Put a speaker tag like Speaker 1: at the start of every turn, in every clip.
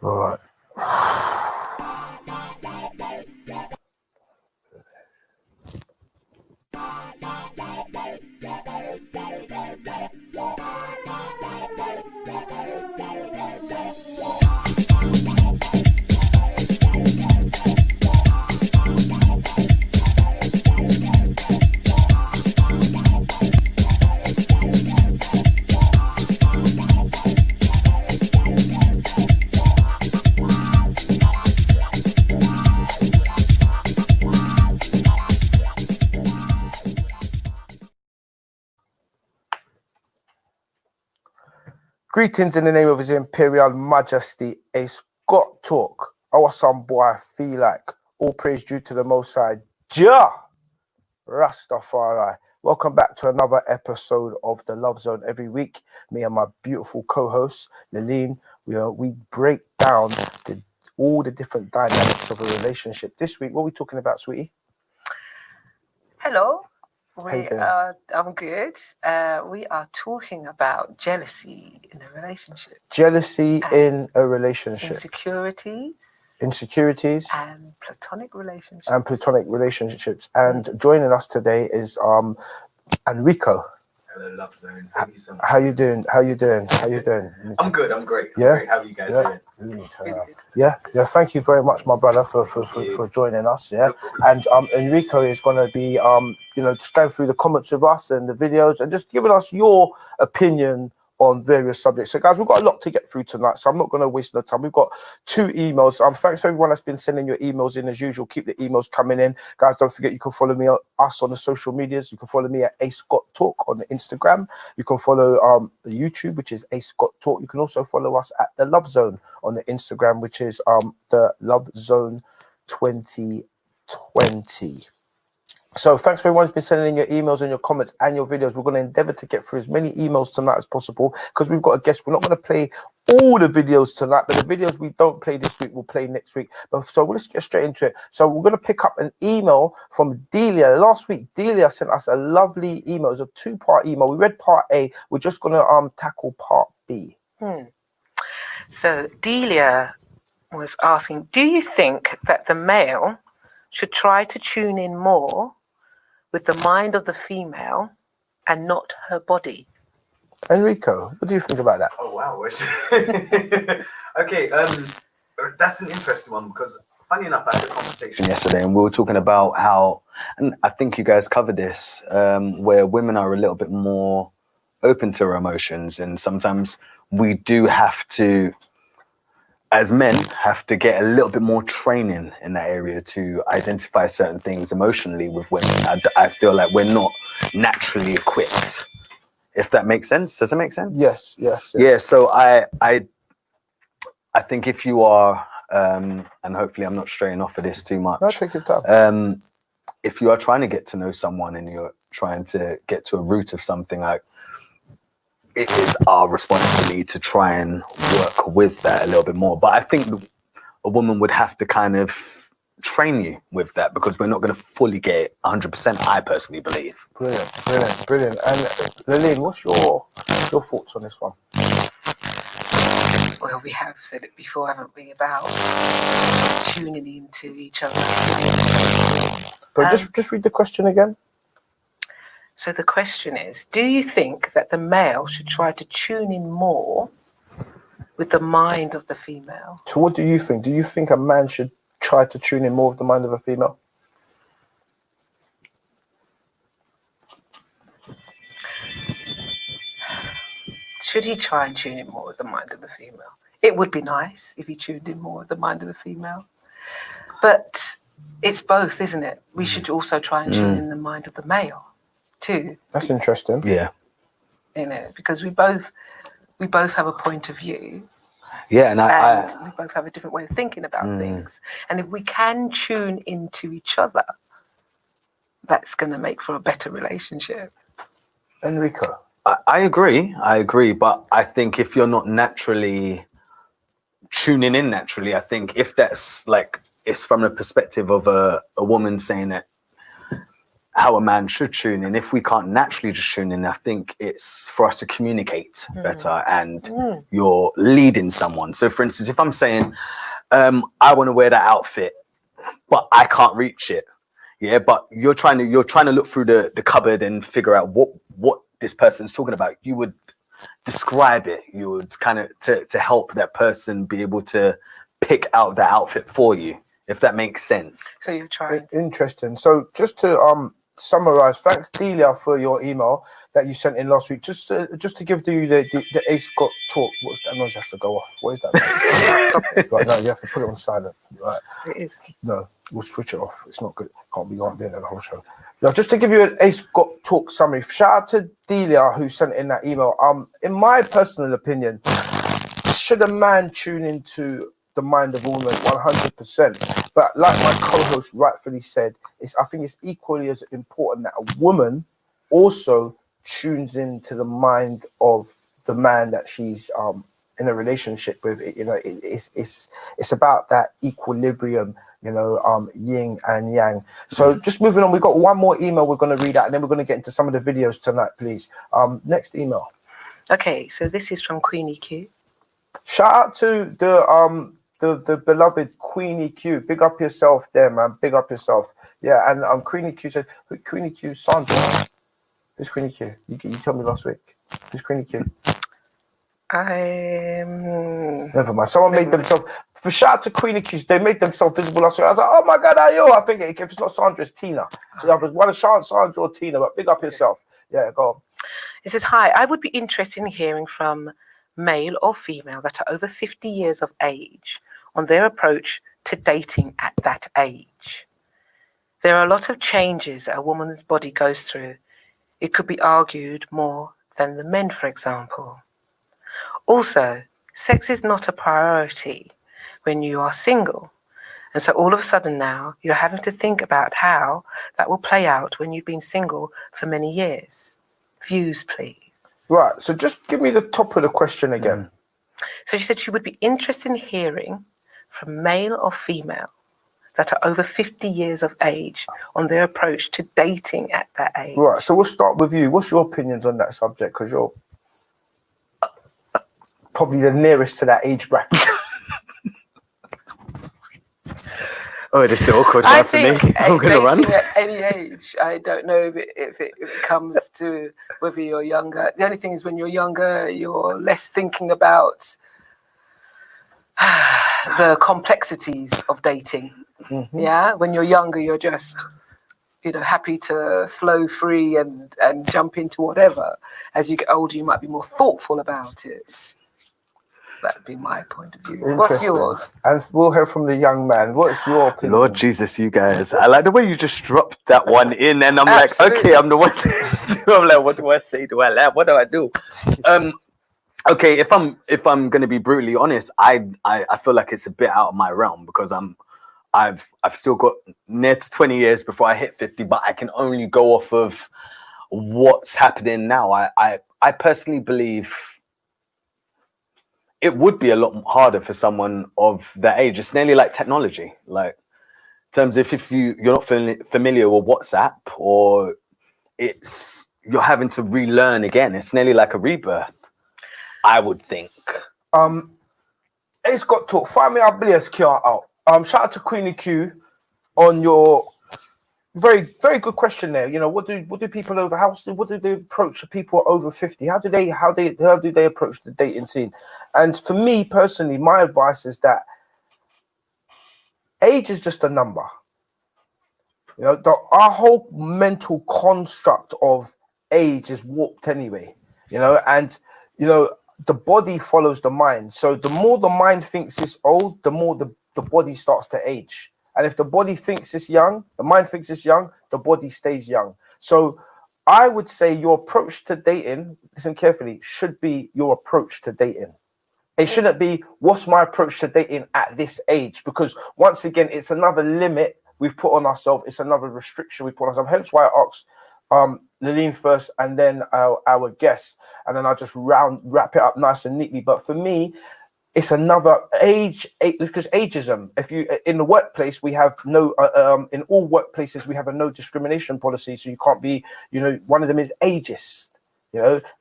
Speaker 1: Right. Greetings in the name of His Imperial Majesty, Ace Got Talk. Our son boy, I feel like all praise due to the Most High, Jah Rastafari. Welcome back to another episode of the Love Zone. Every week, me and my beautiful co-host Lurleen, we break down all the different dynamics of a relationship. This week, what are we talking about, sweetie?
Speaker 2: Hello. I'm good. We are talking about jealousy in a relationship.
Speaker 1: Jealousy in a relationship.
Speaker 2: Insecurities. And platonic relationships.
Speaker 1: And joining us today is Enrico.
Speaker 3: Hello, Love Zone. Thank you so much.
Speaker 1: How you doing?
Speaker 3: I'm good. I'm great.
Speaker 1: Yeah.
Speaker 3: Great. How are you guys doing?
Speaker 1: Yeah. Thank you very much, my brother, for joining us. Yeah. And Enrico is going to be just going through the comments with us and the videos and just giving us your opinion on various subjects. So guys, we've got a lot to get through tonight, so I'm not going to waste no time. We've got 2 emails. Thanks to everyone that's been sending your emails in as usual. Keep the emails coming in, guys. Don't forget, you can follow us on the social medias. You can follow me at Ace Got Talk on the Instagram. You can follow the YouTube, which is Ace Got Talk. You can also follow us at the Love Zone on the Instagram, which is the Love Zone 2020. So thanks for everyone who's been sending in your emails and your comments and your videos. We're going to endeavor to get through as many emails tonight as possible because we've got a guest. We're not going to play all the videos tonight, but the videos we don't play this week, we'll play next week. But so let's get straight into it. So we're going to pick up an email from Delia. Last week, Delia sent us a lovely email. It was a 2-part email. We read part A. We're just going to tackle part B.
Speaker 2: So Delia was asking, do you think that the male should try to tune in more with the mind of the female and not her body?
Speaker 1: Enrico, what do you think about that?
Speaker 3: Oh wow. Okay, that's an interesting one because funny enough, I had a conversation yesterday and we were talking about how, and I think you guys covered this, where women are a little bit more open to their emotions, and sometimes we do have to, as men, have to get a little bit more training in that area to identify certain things emotionally with women. I feel like we're not naturally equipped, if that makes sense. Does it make sense?
Speaker 1: Yes.
Speaker 3: Yeah, so I think if you are, and hopefully I'm not straying off of this too much.
Speaker 1: No, take your time.
Speaker 3: If you are trying to get to know someone and you're trying to get to a root of something, like, it is our responsibility to try and work with that a little bit more. But I think a woman would have to kind of train you with that because we're not going to fully get it 100%, I personally believe.
Speaker 1: Brilliant. And Lurleen, what's your thoughts on this one?
Speaker 2: Well, we have said it before, haven't we, about tuning into each other.
Speaker 1: But just read the question again.
Speaker 2: So the question is, do you think that the male should try to tune in more with the mind of the female?
Speaker 1: So what do you think? Do you think a man should try to tune in more with the mind of a female?
Speaker 2: Should he try and tune in more with the mind of the female? It would be nice if he tuned in more with the mind of the female. But it's both, isn't it? We should also try and tune in the mind of the male too.
Speaker 1: That's interesting.
Speaker 3: Yeah.
Speaker 2: Because we both have a point of view.
Speaker 3: Yeah, and
Speaker 2: we both have a different way of thinking about things. And if we can tune into each other, that's going to make for a better relationship.
Speaker 1: Enrico.
Speaker 3: I agree. But I think if you're not naturally tuning in naturally, I think if that's like, it's from the perspective of a woman saying that how a man should tune in. If we can't naturally just tune in, I think it's for us to communicate better, and you're leading someone. So for instance, if I'm saying, I want to wear that outfit, but I can't reach it. Yeah, but you're trying to look through the cupboard and figure out what this person's talking about. You would describe it. You would kind of to help that person be able to pick out the outfit for you, if that makes sense.
Speaker 2: So you're trying.
Speaker 1: Interesting. So just to summarize, thanks Delia for your email that you sent in last week. Just to give you the Ace Got Talk. What's that noise has to go off? What is that?
Speaker 2: Stop it.
Speaker 1: Right, no, you have to put it on silent. Right.
Speaker 2: It is.
Speaker 1: No, we'll switch it off. It's not good. Can't be on doing that the whole show. Now, just to give you an Ace Got Talk summary. Shout out to Delia who sent in that email. In my personal opinion, should a man tune into the mind of a woman? 100%. But like my co-host rightfully said, I think it's equally as important that a woman also tunes into the mind of the man that she's in a relationship with. It's about that equilibrium, yin and yang. So just moving on, we've got one more email we're going to read out, and then we're going to get into some of the videos tonight, please. Next email.
Speaker 2: Okay, so this is from Queenie Q.
Speaker 1: Shout out to the beloved Queenie Q. Big up yourself there, man. Big up yourself. Yeah, and Queenie Q said, Queenie Q, Sandra. Who's Queenie Q? You told me last week. Who's Queenie Q? Never mind. Someone made themselves. For shout out to Queenie Q, they made themselves visible last week. I was like, oh my God, I think if it's not Sandra, it's Tina. So I was one of Sandra or Tina, but big up yourself. Yeah, go on.
Speaker 2: It says, hi, I would be interested in hearing from male or female that are over 50 years of age on their approach to dating at that age. There are a lot of changes a woman's body goes through. It could be argued more than the men, for example. Also, sex is not a priority when you are single. And so all of a sudden now, you're having to think about how that will play out when you've been single for many years. Views, please.
Speaker 1: Right, so just give me the top of the question again.
Speaker 2: So she said she would be interested in hearing from male or female that are over 50 years of age on their approach to dating at that age.
Speaker 1: Right, so we'll start with you. What's your opinions on that subject? Because you're probably the nearest to that age bracket.
Speaker 3: Oh, this is awkward
Speaker 2: I
Speaker 3: for me.
Speaker 2: think
Speaker 3: I'm gonna run.
Speaker 2: dating at any age, I don't know if it comes to whether you're younger. The only thing is when you're younger, you're less thinking about the complexities of dating. Mm-hmm. Yeah, when you're younger, you're just happy to flow free and jump into whatever. As you get older, you might be more thoughtful about it. That'd be my point of view. What's yours? And
Speaker 1: we'll hear from the young man. What's your opinion?
Speaker 3: Lord Jesus, you guys. I like the way you just dropped that one in, and I'm like, okay, I'm the one. I'm like, what do I say? Do I laugh? What do I do? Okay, if I'm gonna be brutally honest, I feel like it's a bit out of my realm because I've still got near to 20 years before I hit 50, but I can only go off of what's happening now. I personally believe it would be a lot harder for someone of that age. It's nearly like technology, like in terms of if you're not familiar with WhatsApp, or you're having to relearn again. It's nearly like a rebirth, I would think.
Speaker 1: Ace Got Talk. Find me our Bliss QR out. Shout out to Queenie Q on your very, very good question there. What do people over what do they approach the people over 50? How do they approach the dating scene? And for me personally, my advice is that age is just a number. Our whole mental construct of age is warped anyway. And the body follows the mind. So the more the mind thinks it's old, the more the body starts to age. And if the body thinks it's young, the mind thinks it's young, the body stays young. So I would say your approach to dating, listen carefully, should be your approach to dating. It shouldn't be, what's my approach to dating at this age? Because once again, it's another limit we've put on ourselves. It's another restriction we put on ourselves. Hence why I asked Lurleen first and then our guests. And then I'll just wrap it up nice and neatly. But for me, it's another because ageism. If you in the workplace, we have no in all workplaces we have a no discrimination policy, so you can't be, one of them is ageist.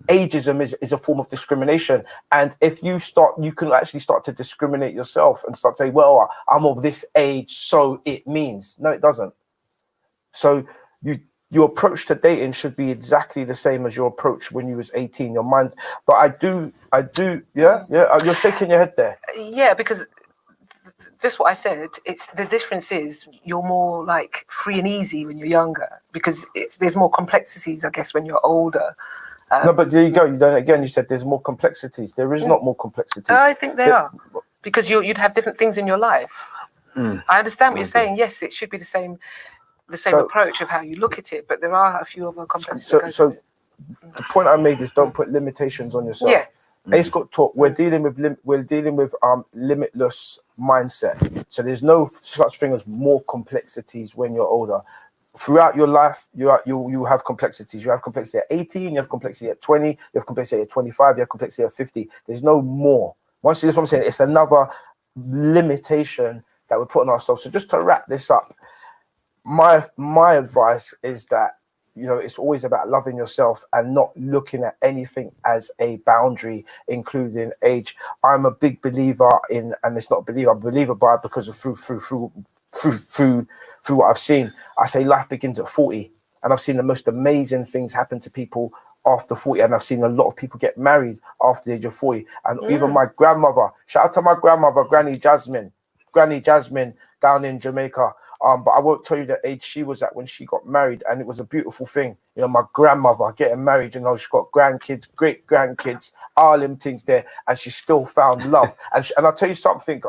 Speaker 1: Ageism is a form of discrimination, and if you can actually start to discriminate yourself and start saying, well, I'm of this age, so it means. No, it doesn't. So your approach to dating should be exactly the same as your approach when you was 18. Your mind, but I do, yeah. You're shaking your head there.
Speaker 2: Yeah, because just what I said. It's the difference is you're more like free and easy when you're younger, because there's more complexities, I guess, when you're older.
Speaker 1: No, but there you go. You done it again. You said there's more complexities. There is not more complexities.
Speaker 2: I think there are, because you'd have different things in your life. I understand what you're saying. Yes, it should be the same approach of how you look at it, but there are a few other complexities.
Speaker 1: So the point I made is don't put limitations on yourself.
Speaker 2: Yes.
Speaker 1: Ace Got Talk. We're dealing with limitless mindset. So there's no such thing as more complexities when you're older. Throughout your life, you have complexities. You have complexity at 18, you have complexity at 20, you have complexity at 25, you have complexity at 50. There's no more. Once you see what I'm saying, it's another limitation that we're putting ourselves. So just to wrap this up, my advice is that it's always about loving yourself and not looking at anything as a boundary, including age. I'm a big believer in, and it's not a believer, I'm a believer by because of through what I've seen. I say life begins at 40, and I've seen the most amazing things happen to people after 40, and I've seen a lot of people get married after the age of 40. And even my grandmother, shout out to my grandmother, Granny Jasmine down in Jamaica. But I won't tell you the age she was at when she got married, and it was a beautiful thing. My grandmother getting married, she's got grandkids, great grandkids, all them things there, and she still found love. And I'll tell you something,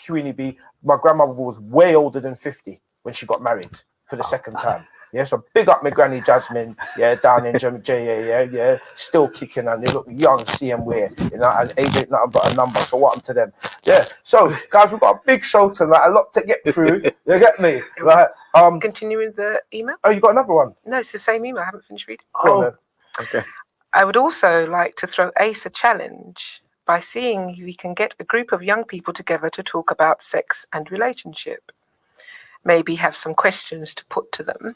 Speaker 1: Queenie B, my grandmother was way older than 50 when she got married for the second time. Yeah, so big up my Granny Jasmine, down in Jamaica, yeah, still kicking, and they look young, see them wear, and age ain't nothing but a number, so what to them? Yeah, so guys, we've got a big show tonight, a lot to get through, you get me? Right?
Speaker 2: Continuing the email?
Speaker 1: Oh, you got another one?
Speaker 2: No, it's the same email, I haven't finished reading.
Speaker 1: Okay.
Speaker 2: I would also like to throw Ace a challenge by seeing if we can get a group of young people together to talk about sex and relationship. Maybe have some questions to put to them.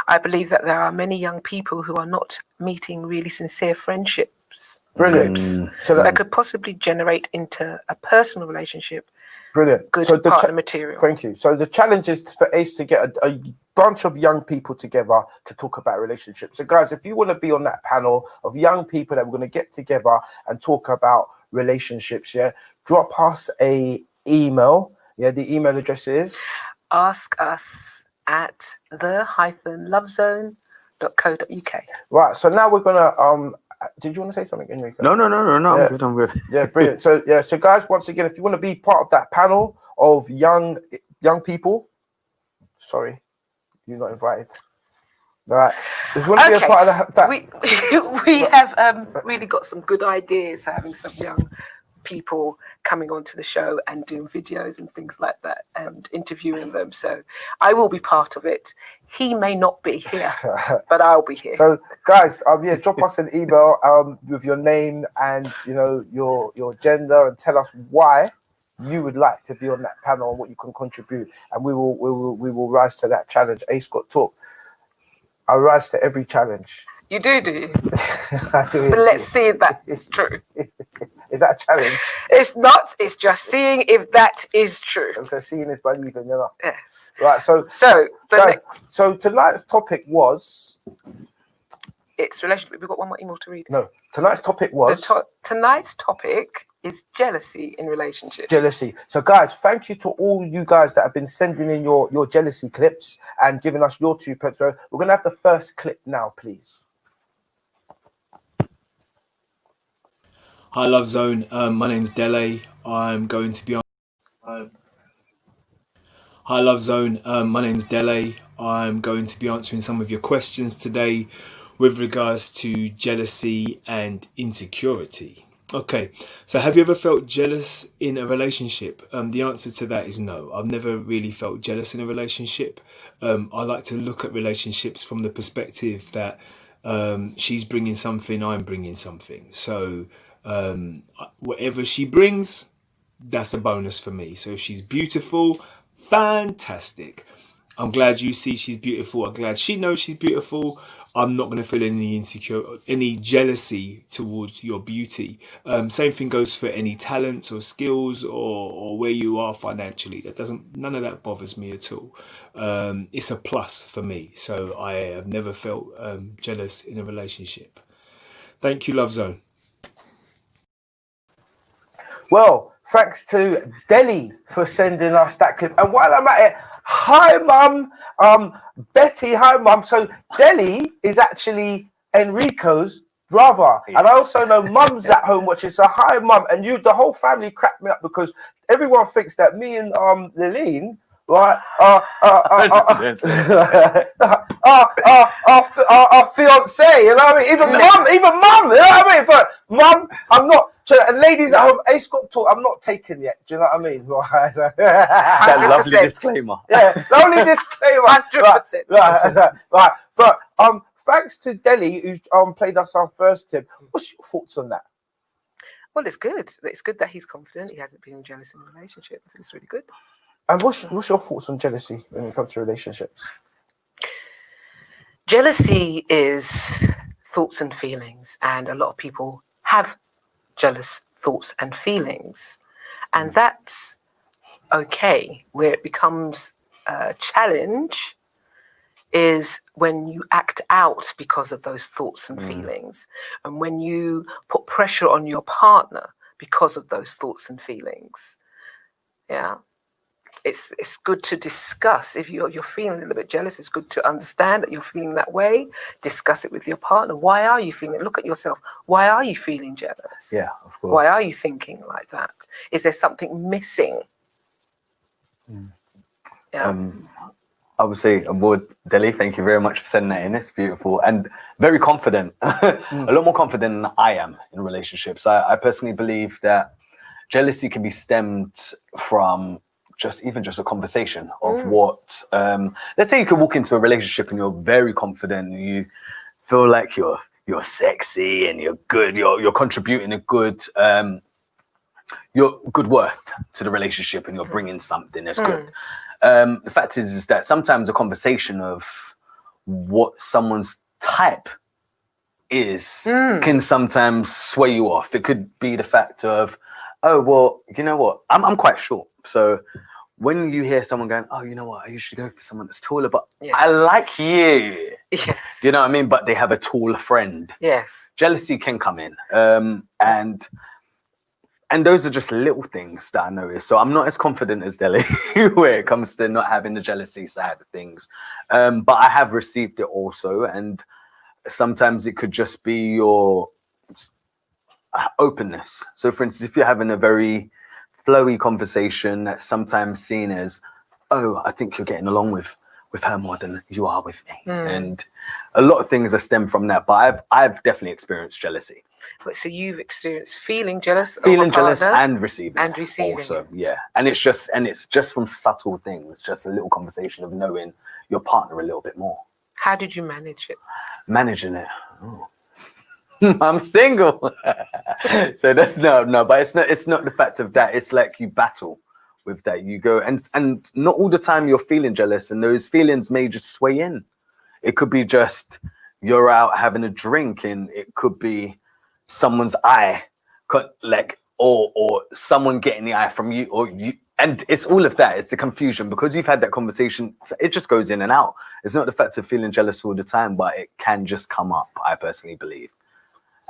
Speaker 2: I believe that there are many young people who are not meeting really sincere friendships.
Speaker 1: Brilliant.
Speaker 2: So that could possibly generate into a personal relationship.
Speaker 1: Brilliant.
Speaker 2: Good partner material.
Speaker 1: Thank you. So the challenge is for Ace to get a bunch of young people together to talk about relationships. So guys, if you want to be on that panel of young people that we're going to get together and talk about relationships, drop us a email. The email address is
Speaker 2: askus@the-lovezone.co.uk.
Speaker 1: Right. So now we're gonna did you want to say something, Enrico?
Speaker 3: No, I'm good.
Speaker 1: Yeah, brilliant. So guys, once again, if you want to be part of that panel of young people, sorry, you're not invited. Right. If you want to be a part of that,
Speaker 2: we have really got some good ideas for having some young people coming onto the show and doing videos and things like that and interviewing them. So I will be part of it. He may not be here, but I'll be here.
Speaker 1: So guys, drop us an email with your name and your gender, and tell us why you would like to be on that panel and what you can contribute, and we will rise to that challenge. Ace Got Talk. I rise to every challenge.
Speaker 2: You do you?
Speaker 1: I do.
Speaker 2: But let's see if that is true.
Speaker 1: Is that a challenge?
Speaker 2: It's not. It's just seeing if that is true.
Speaker 1: So seeing is believing,
Speaker 2: Yes.
Speaker 1: Right. So guys, so tonight's topic was.
Speaker 2: It's relationship. We've got one more email to read.
Speaker 1: No, tonight's topic was.
Speaker 2: Tonight's topic is jealousy in relationships.
Speaker 1: Jealousy. So guys, thank you to all you guys that have been sending in your jealousy clips and giving us your 2 pence. So we're gonna have the first clip now, please.
Speaker 4: Hi, Love Zone. My name's Dele. I'm going to be on. Hi, Love Zone. My name's Dele. I'm going to be answering some of your questions today with regards to jealousy and insecurity. Okay, so have you ever felt jealous in a relationship? The answer to that is no. I've never really felt jealous in a relationship. I like to look at relationships from the perspective that she's bringing something, I'm bringing something. So Whatever she brings, that's a bonus for me. So if she's beautiful, fantastic. I'm glad you see she's beautiful. I'm glad she knows she's beautiful. I'm not going to feel any jealousy towards your beauty. Same thing goes for any talents or skills or where you are financially. None of that bothers me at all. It's a plus for me. So I have never felt jealous in a relationship. Thank you, Love Zone.
Speaker 1: Well, thanks to Delhi for sending us that clip. And while I'm at it, hi, Mum. Betty, hi, Mum. So Delhi is actually Enrico's brother. And I also know Mum's at home watching. So hi, Mum. And the whole family cracked me up because everyone thinks that me and Lurleen, right, our fiance, you know what I mean? Even Mum, you know what I mean? But Mum, I'm not. And ladies at home, Ace Got Talk, I'm not taken yet. Do you know what I mean?
Speaker 3: That lovely disclaimer.
Speaker 1: Yeah, lovely disclaimer. 100%. Right. But thanks to Delhi, who played us our first tip. What's your thoughts on that?
Speaker 2: Well, it's good. It's good that he's confident. He hasn't been jealous in a relationship. I think it's really good.
Speaker 1: And what's your thoughts on jealousy when it comes to relationships?
Speaker 2: Jealousy is thoughts and feelings, and a lot of people have jealous thoughts and feelings, and that's okay. Where it becomes a challenge is when you act out because of those thoughts and feelings, and when you put pressure on your partner because of those thoughts and feelings. Yeah, it's good to discuss. If you're feeling a little bit jealous, it's good to understand that you're feeling that way. Discuss it with your partner. Why are you feeling it? Look at yourself. Why are you feeling jealous?
Speaker 3: Yeah, of course.
Speaker 2: Why are you thinking like that? Is there something missing? Yeah.
Speaker 3: I would say, Delhi, thank you very much for sending that in. It's beautiful and very confident. A lot more confident than I am in relationships. I personally believe that jealousy can be stemmed from just a conversation of what, let's say you could walk into a relationship and you're very confident and you feel like you're sexy and you're good, you're contributing your good worth to the relationship and you're bringing something that's good. The fact is that sometimes a conversation of what someone's type is can sometimes sway you off. It could be the fact of, oh, well, you know what? I'm quite short. So when you hear someone going, oh, you know what? I usually go for someone that's taller, but I like you.
Speaker 2: Yes.
Speaker 3: You know what I mean? But they have a taller friend.
Speaker 2: Yes.
Speaker 3: Jealousy can come in. And those are just little things that I notice. So I'm not as confident as Delhi where it comes to not having the jealousy side of things. But I have received it also. And sometimes it could just be your openness. So for instance, if you're having a very flowy conversation that's sometimes seen as, oh, I think you're getting along with her more than you are with me. And a lot of things are stemmed from that. But I've definitely experienced jealousy.
Speaker 2: But so you've experienced feeling jealous
Speaker 3: and receiving also,
Speaker 2: yeah.
Speaker 3: And it's just from subtle things, just a little conversation of knowing your partner a little bit more.
Speaker 2: How did you manage it?
Speaker 3: Managing it, I'm single. So that's no, but it's not the fact of that. It's like you battle with that. You go and not all the time you're feeling jealous, and those feelings may just sway in. It could be just you're out having a drink, and it could be someone's eye, or someone getting the eye from you, or you, and it's all of that. It's the confusion because you've had that conversation. It just goes in and out. It's not the fact of feeling jealous all the time, but it can just come up. I personally believe,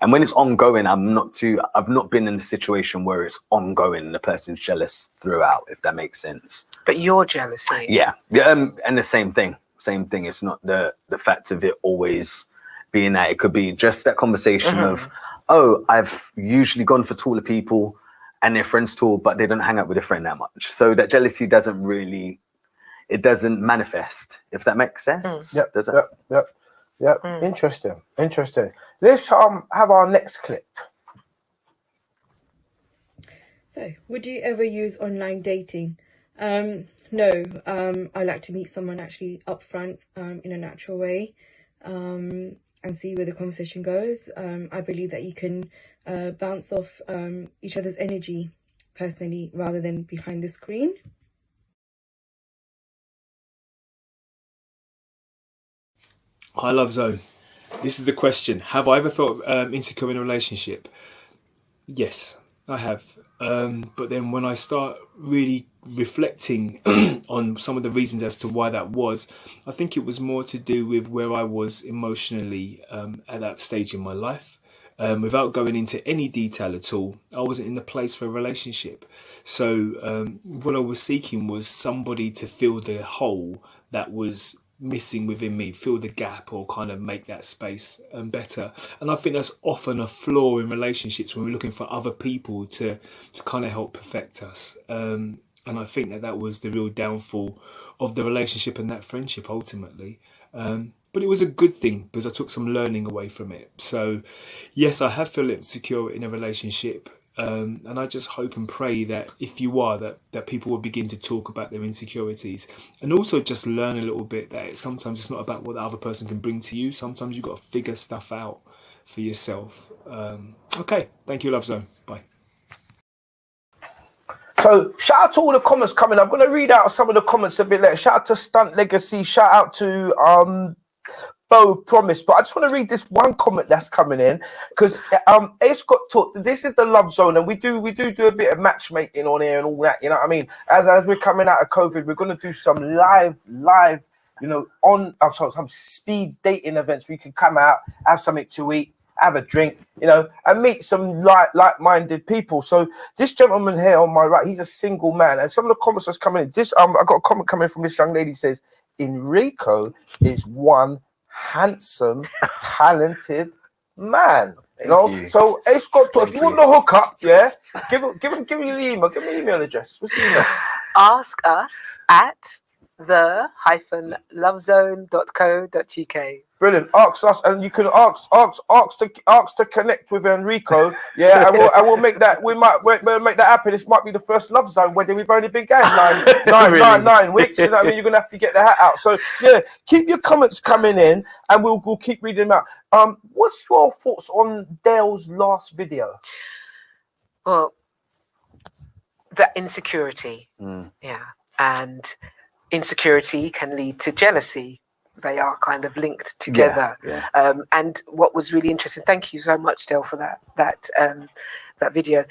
Speaker 3: and when it's ongoing, I've not been in a situation where it's ongoing and the person's jealous throughout. If that makes sense.
Speaker 2: But your jealousy,
Speaker 3: yeah, and the same thing. It's not the fact of it always being that. It could be just that conversation of, oh, I've usually gone for taller people and their friends tall, but they don't hang out with a friend that much. So that jealousy doesn't manifest, if that makes sense.
Speaker 1: Yep. Interesting. Let's have our next clip.
Speaker 5: So, would you ever use online dating? No, I like to meet someone actually upfront, in a natural way, and see where the conversation goes. I believe that you can bounce off each other's energy personally rather than behind the screen.
Speaker 4: Hi, Love Zone. This is the question. Have I ever felt insecure in a relationship? Yes, I have. But then when I start really reflecting on some of the reasons as to why that was, I think it was more to do with where I was emotionally at that stage in my life. Without going into any detail at all, I wasn't in the place for a relationship. So what I was seeking was somebody to fill the hole that was missing within me, fill the gap, or kind of make that space better. And I think that's often a flaw in relationships when we're looking for other people to kind of help perfect us. And I think that was the real downfall of the relationship and that friendship ultimately. But it was a good thing because I took some learning away from it. So yes, I have felt insecure in a relationship. And I just hope and pray that if you are, that people will begin to talk about their insecurities, and also just learn a little bit that sometimes it's not about what the other person can bring to you. Sometimes you've got to figure stuff out for yourself. Okay, thank you, Love Zone. Bye.
Speaker 1: So shout out to all the comments coming. I'm going to read out some of the comments a bit later. Shout out to Stunt Legacy. Shout out to Bo Promise. But I just want to read this one comment that's coming in because Ace Got Talk. This is the Love Zone, and we do a bit of matchmaking on here and all that. You know what I mean? As we're coming out of COVID, we're going to do some live. You know, on some speed dating events where you can come out, have something to eat, have a drink, you know, and meet some like-minded people. So this gentleman here on my right, he's a single man, and some of the comments that's coming in. This I got a comment coming from this young lady, says Enrico is one handsome, talented man. You know, so Ace Got Talk. If you want the hookup, yeah, give me the email. Give me the email address. What's the email?
Speaker 2: Ask us at the-lovezone.co.uk.
Speaker 1: Brilliant. Ask us, and you can ask to connect with Enrico. Yeah, and we'll make that. We'll make that happen. This might be the first Love Zone wedding we've only been going 9 weeks. You know what I mean? You're gonna have to get the hat out. So yeah, keep your comments coming in, and we'll keep reading them out. What's your thoughts on Dale's last video?
Speaker 2: Well, the insecurity, yeah, and insecurity can lead to jealousy. They are kind of linked together. Yeah. And what was really interesting, thank you so much, Dale, for that video.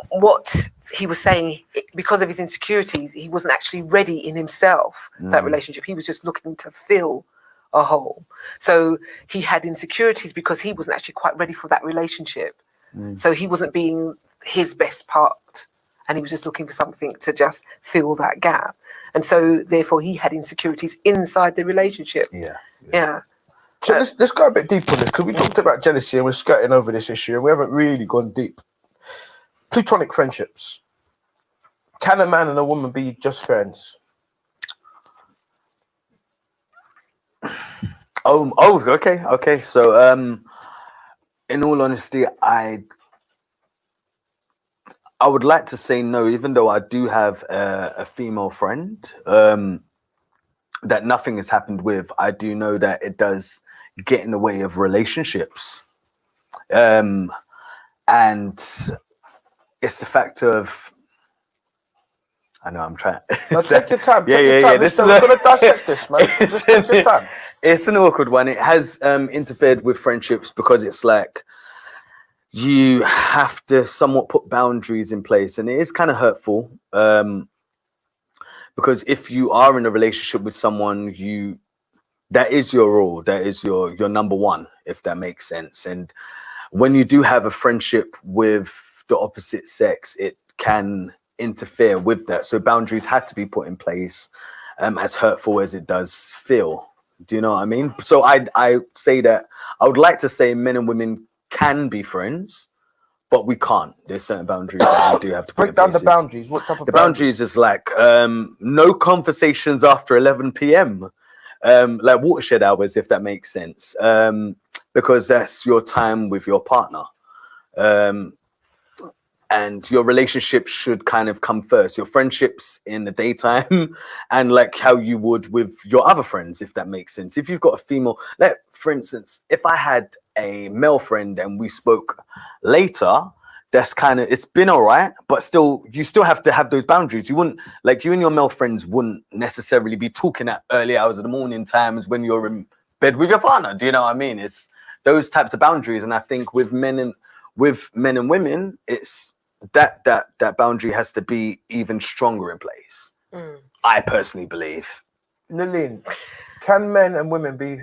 Speaker 2: What he was saying, because of his insecurities, he wasn't actually ready in himself, that relationship. He was just looking to fill a hole. So he had insecurities because he wasn't actually quite ready for that relationship. So he wasn't being his best part, and he was just looking for something to just fill that gap. And so, therefore, he had insecurities inside the relationship. Yeah.
Speaker 1: So let's go a bit deeper on this, because we talked about jealousy and we're skirting over this issue and we haven't really gone deep. Platonic friendships. Can a man and a woman be just friends?
Speaker 3: Okay. So, in all honesty, I would like to say no, even though I do have a female friend that nothing has happened with. I do know that it does get in the way of relationships. And it's the fact of, I know I'm trying.
Speaker 1: No, take your time.
Speaker 3: Yeah.
Speaker 1: We're going to dissect this, man. Take your time.
Speaker 3: It's an awkward one. It has interfered with friendships because it's like, you have to somewhat put boundaries in place, and it is kind of hurtful because if you are in a relationship with someone, that is your role, that is your number one, if that makes sense. And when you do have a friendship with the opposite sex, it can interfere with that. So boundaries had to be put in place, as hurtful as it does feel. Do you know what I mean? So I say that I would like to say men and women can be friends, but we can't. There's certain boundaries that we do have to
Speaker 1: break down the boundaries. What type of
Speaker 3: boundaries? Is like no conversations after 11 p.m. Like watershed hours, if that makes sense, because that's your time with your partner. and your relationship should kind of come first. Your friendships in the daytime, and like how you would with your other friends, if that makes sense. If you've got a female, like for instance, if I had a male friend and we spoke later, that's kind of, it's been all right, but still, you still have to have those boundaries. You wouldn't, like, you and your male friends wouldn't necessarily be talking at early hours of the morning times when you're in bed with your partner. Do you know what I mean? It's those types of boundaries. And I think with men and women, it's that boundary has to be even stronger in place. I personally believe.
Speaker 1: Lurleen, can men and women be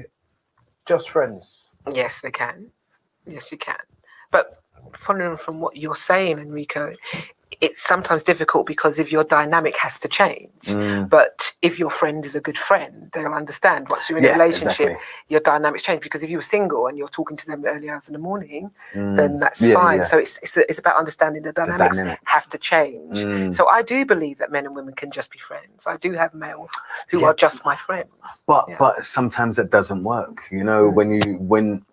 Speaker 1: just friends?
Speaker 2: Yes, they can. Yes, you can. But following from what you're saying, Enrico, it's sometimes difficult because if your dynamic has to change. But if your friend is a good friend, they'll understand. Once you're in a relationship, your dynamics change. Because if you were single and you're talking to them early hours in the morning, then that's fine. So it's about understanding the dynamics have to change. So I do believe that men and women can just be friends. I do have males who are just my friends.
Speaker 3: But sometimes that doesn't work. You know, when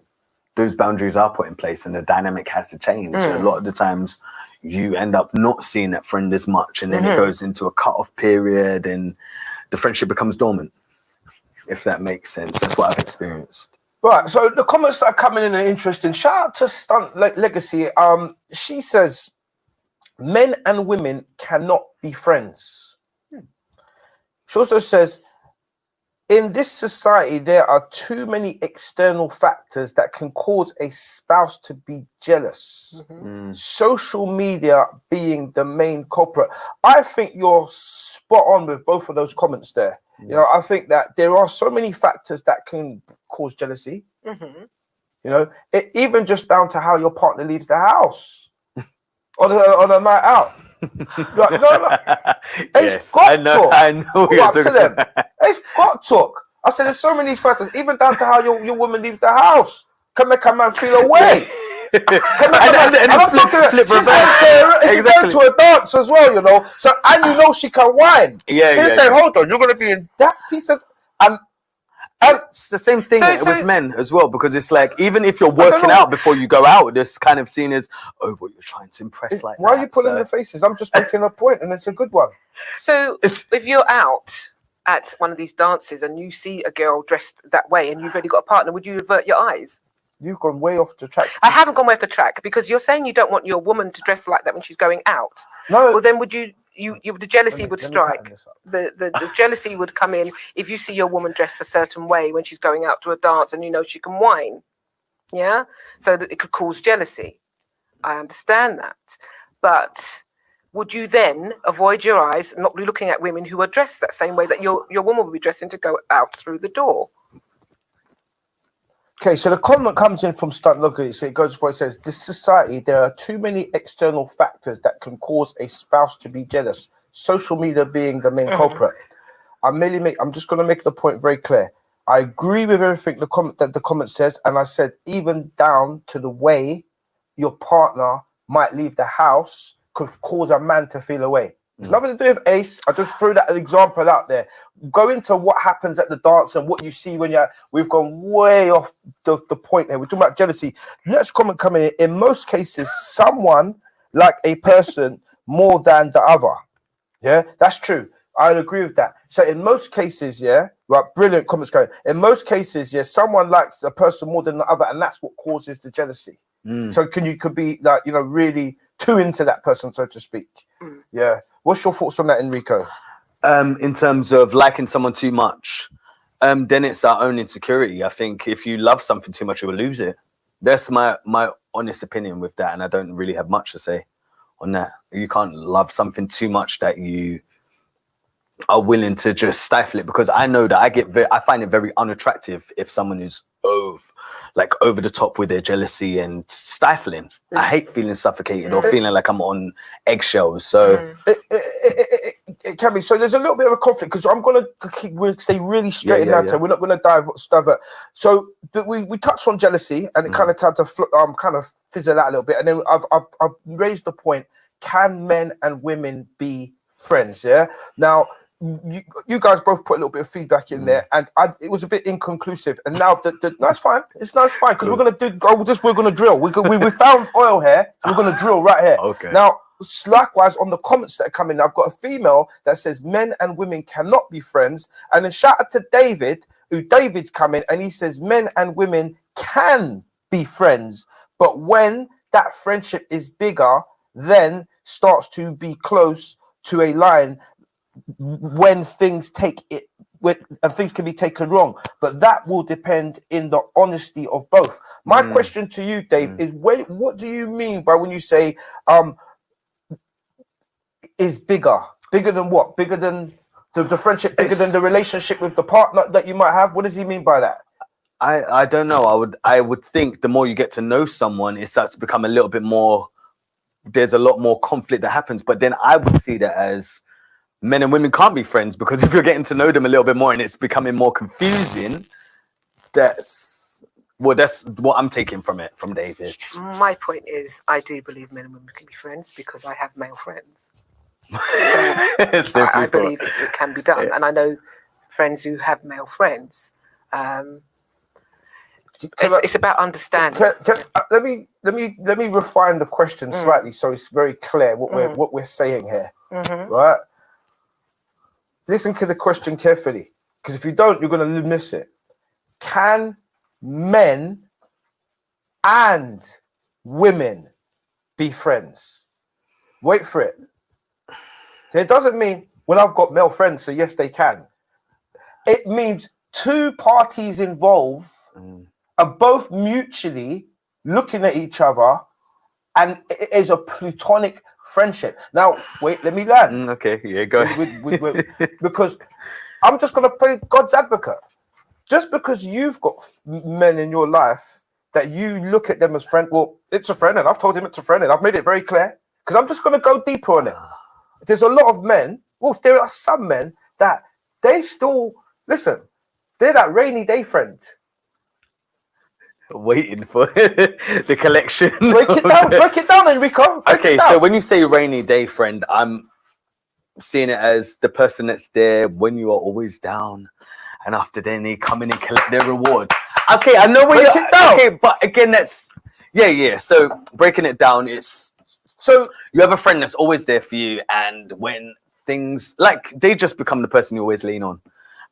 Speaker 3: those boundaries are put in place and the dynamic has to change, a lot of the times you end up not seeing that friend as much, and then it goes into a cut-off period and the friendship becomes dormant, if that makes sense. That's what I've experienced.
Speaker 1: Right, so the comments that are coming in are interesting. Shout out to Stunt Legacy. She says, men and women cannot be friends. She also says, in this society, there are too many external factors that can cause a spouse to be jealous. Social media being the main culprit. I think you're spot on with both of those comments there. You know, I think that there are so many factors that can cause jealousy. You know, even just down to how your partner leaves the house on a night out. Like, no. It's got talk.
Speaker 3: I know.
Speaker 1: It's got talk. I said there's so many factors, even down to how your woman leaves the house. Can make a man feel away. And I'm talking. She's going to a dance as well, you know. So and you know she can whine. She's saying, "Hold on, you're going to be in that piece of." And
Speaker 3: it's the same thing with men as well, because it's like, even if you're working out before you go out, this kind of seen as, oh, what you're trying to impress, like
Speaker 1: why are you pulling the faces? I'm just making a point, and it's a good one.
Speaker 2: So if you're out at one of these dances and you see a girl dressed that way and you've already got a partner, would you avert your eyes?
Speaker 1: You've gone way off the track.
Speaker 2: I haven't gone way off the track, because you're saying you don't want your woman to dress like that when she's going out.
Speaker 1: No.
Speaker 2: Well, then would you the jealousy would strike. The jealousy would come in if you see your woman dressed a certain way when she's going out to a dance and you know she can whine. Yeah? So that it could cause jealousy. I understand that. But would you then avoid your eyes, not be looking at women who are dressed that same way that your woman would be dressing to go out through the door?
Speaker 1: Okay, so the comment comes in from Stunt Looker. So it goes for it says, this society, there are too many external factors that can cause a spouse to be jealous. Social media being the main culprit. I'm just going to make the point very clear. I agree with everything the comment says, and I said even down to the way your partner might leave the house could cause a man to feel away. It's nothing to do with Ace. I just threw that example out there. Go into what happens at the dance and what you see when we've gone way off the point here. We're talking about jealousy. Next comment coming in. In most cases, someone like a person more than the other. Yeah, that's true. I'd agree with that. So in most cases, right, brilliant comments going. In most cases, someone likes a person more than the other, and that's what causes the jealousy. So could be like, you know, really too into that person, so to speak. Yeah. What's your thoughts on that, Enrico?
Speaker 3: In terms of liking someone too much, then it's our own insecurity. I think if you love something too much, you will lose it. That's my honest opinion with that, and I don't really have much to say on that. You can't love something too much that you are willing to just stifle it, because I know that I find it very unattractive if someone is over the top with their jealousy and stifling. I hate feeling suffocated or feeling like I'm on eggshells. So
Speaker 1: it can be. So there's a little bit of a conflict, because I'm going to stay really straight in that. We're not going to dive. So we touched on jealousy, and it kind of tried to kind of fizzle out a little bit. And then I've raised the point: can men and women be friends? Yeah. Now, you guys both put a little bit of feedback in there, and it was a bit inconclusive. And now that's fine. It's fine, because we're gonna drill. We found oil here, so we're gonna drill right here.
Speaker 3: Okay.
Speaker 1: Now, likewise on the comments that are coming, I've got a female that says men and women cannot be friends. And then shout out to David, David's coming, and he says men and women can be friends, but when that friendship is bigger, then starts to be close to a line when things and things can be taken wrong, but that will depend in the honesty of both. My question to you, Dave, is what do you mean by when you say is bigger than what? Bigger than the friendship, bigger than the relationship with the partner that you might have? What does he mean by that?
Speaker 3: I don't know. I would think the more you get to know someone, it starts to become a little bit more, there's a lot more conflict that happens. But then I would see that as men and women can't be friends, because if you're getting to know them a little bit more and it's becoming more confusing, that's what I'm taking from David.
Speaker 2: My point is, I do believe men and women can be friends because I have male friends. I believe it can be done, and I know friends who have male friends. It's about understanding.
Speaker 1: Let me refine the question slightly so it's very clear what we're saying here, right? Listen to the question carefully, because if you don't, you're going to miss it. Can men and women be friends? Wait for it. It doesn't mean, well, I've got male friends, so yes, they can. It means two parties involved are both mutually looking at each other, and it is a platonic friendship. Now, wait, let me land.
Speaker 3: Okay, yeah, go ahead.
Speaker 1: Because I'm just going to play God's advocate. Just because you've got men in your life that you look at them as friend, well, it's a friend, and I've told him it's a friend, and I've made it very clear, because I'm just going to go deeper on it. There's a lot of men, well, there are some men that they still, listen, they're that rainy day friend.
Speaker 3: Waiting for the collection.
Speaker 1: Break it down, Enrico.
Speaker 3: Okay, so when you say rainy day friend, I'm seeing it as the person that's there when you are always down, and after then they come in and collect their reward. Okay, I know where you're down. Okay, but again, that's yeah. So breaking it down, it's so you have a friend that's always there for you, and when things like they just become the person you always lean on.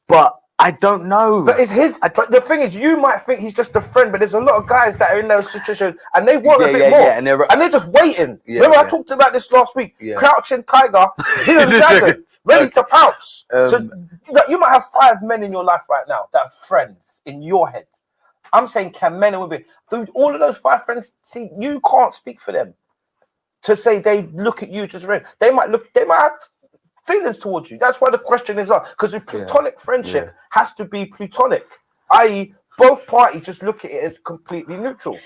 Speaker 3: But I don't know.
Speaker 1: But it's his. But the thing is, you might think he's just a friend, but there's a lot of guys that are in those situations and they want a bit more, and they're just waiting. Remember, I talked about this last week. Crouching tiger, hidden dragon, ready to pounce. So you might have 5 men in your life right now that are friends in your head. I'm saying, can men and women, all of those 5 friends, see, you can't speak for them to say they look at you as a friend. They might have feelings towards you. That's why the question is up, because a platonic friendship has to be platonic, i.e., both parties just look at it as completely neutral.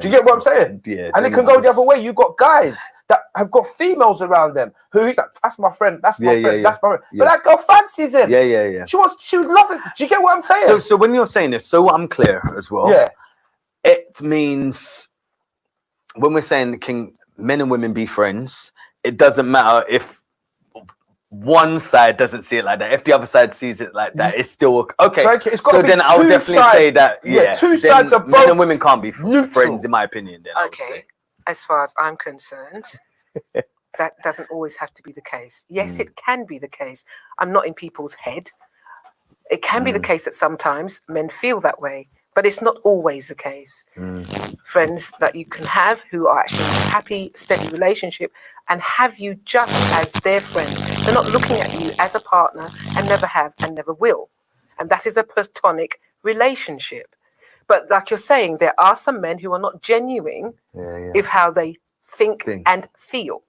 Speaker 1: Do you get what I'm saying? Yeah. And it can go the other way. You've got guys that have got females around them who he's like, that's my friend, that's my friend, that's my friend. But that girl fancies him.
Speaker 3: Yeah.
Speaker 1: She would love it. Do you get what I'm saying?
Speaker 3: So when you're saying this, so I'm clear as well. It means when we're saying can men and women be friends, it doesn't matter if one side doesn't see it like that. If the other side sees it like that, it's still okay.
Speaker 1: It's got to be
Speaker 3: then I would definitely say that
Speaker 1: two sides of both.
Speaker 3: Men and women can't be friends, in my opinion. Then
Speaker 2: okay, as far as I'm concerned, that doesn't always have to be the case. Yes, it can be the case. I'm not in people's head. It can be the case that sometimes men feel that way, but it's not always the case. Friends that you can have who are actually in a happy, steady relationship and have you just as their friend. They're not looking at you as a partner and never have and never will. And that is a platonic relationship. But like you're saying, there are some men who are not genuine with how they think and feel.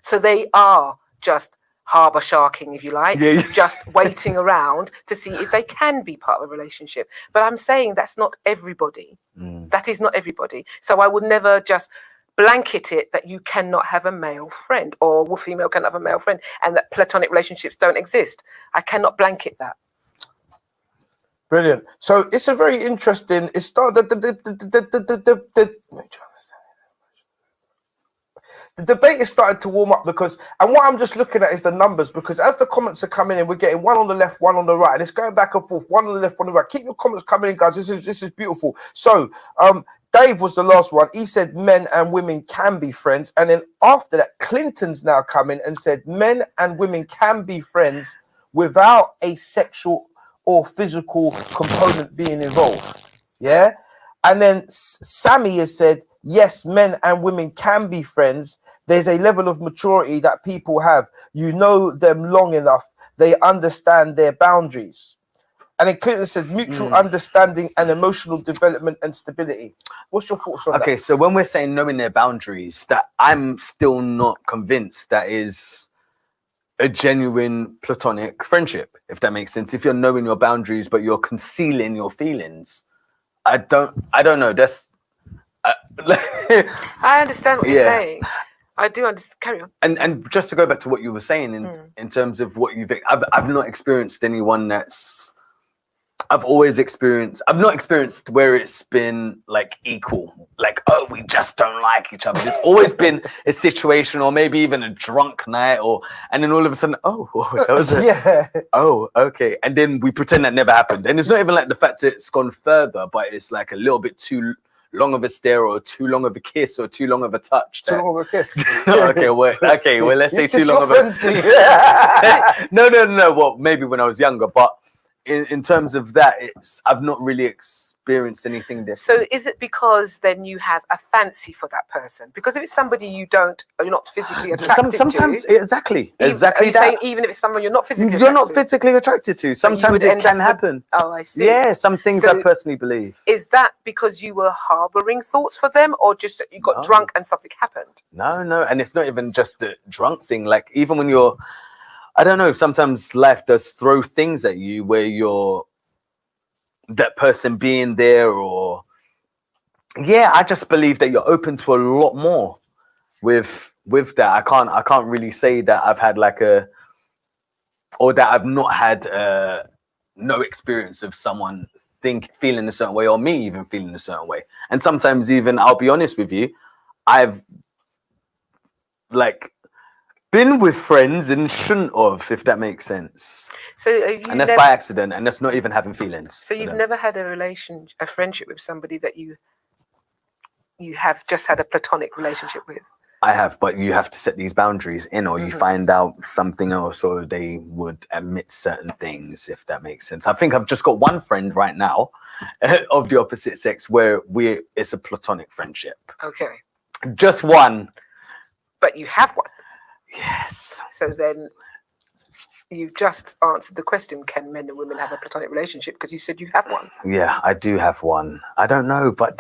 Speaker 2: So they are just harbour sharking, if you like, just waiting around to see if they can be part of a relationship. But I'm saying that's not everybody. That is not everybody. So I would never just blanket it that you cannot have a male friend or a female cannot have a male friend and that platonic relationships don't exist. I cannot blanket that.
Speaker 1: Brilliant. So it's a very interesting. It started the debate is starting to warm up because, and what I'm just looking at is the numbers, because as the comments are coming in, we're getting one on the left, one on the right, and it's going back and forth, one on the left, one on the right. Keep your comments coming in, guys. This is beautiful. So Dave was the last one. He said men and women can be friends. And then after that, Clinton's now come in and said men and women can be friends without a sexual or physical component being involved. Yeah. And then Sammy has said, yes, men and women can be friends. There's a level of maturity that people have. You know them long enough. They understand their boundaries. And then Clinton says mutual understanding and emotional development and stability. What's your thoughts on that?
Speaker 3: Okay, so when we're saying knowing their boundaries, that I'm still not convinced that is a genuine platonic friendship, if that makes sense. If you're knowing your boundaries, but you're concealing your feelings, I don't know. That's
Speaker 2: I understand what you're saying. I do understand. Carry on.
Speaker 3: And just to go back to what you were saying in terms of what I've not experienced anyone that's. I've not experienced where it's been like equal, like, oh, we just don't like each other. It's always been a situation, or maybe even a drunk night, and then all of a sudden, oh, that was oh, okay. And then we pretend that never happened. And it's not even like the fact that it's gone further, but it's like a little bit too long of a stare, or too long of a kiss, or too long of a touch.
Speaker 1: Too long of a kiss.
Speaker 3: Okay, well, let's say too long of a No. Well, maybe when I was younger, but in terms of that, I've not really experienced anything different.
Speaker 2: So is it because then you have a fancy for that person? Because if it's somebody you're not physically attracted
Speaker 3: sometimes
Speaker 2: to.
Speaker 3: exactly
Speaker 2: Saying even if it's someone you're not physically
Speaker 3: attracted to, sometimes it can happen.
Speaker 2: Oh, I see.
Speaker 3: Yeah, some things I personally believe.
Speaker 2: Is that because you were harboring thoughts for them, or just that you got drunk and something happened?
Speaker 3: No, and it's not even just the drunk thing. Like, even when you're, I don't know, sometimes life does throw things at you where you're that person being there, or I just believe that you're open to a lot more with that. I can't really say that I've had that I've not had no experience of someone feeling a certain way, or me even feeling a certain way. And sometimes even, I'll be honest with you, I've been with friends and shouldn't have, if that makes sense.
Speaker 2: So
Speaker 3: and that's by accident, and that's not even having feelings.
Speaker 2: So you've never had a friendship with somebody that you have just had a platonic relationship with?
Speaker 3: I have, but you have to set these boundaries in, or you find out something else, or they would admit certain things, if that makes sense. I think I've just got one friend right now of the opposite sex where it's a platonic friendship.
Speaker 2: Okay.
Speaker 3: Just one.
Speaker 2: But you have one.
Speaker 3: Yes.
Speaker 2: So then you've just answered the question, can men and women have a platonic relationship? Because you said you have one.
Speaker 3: Yeah, I do have one. I don't know, but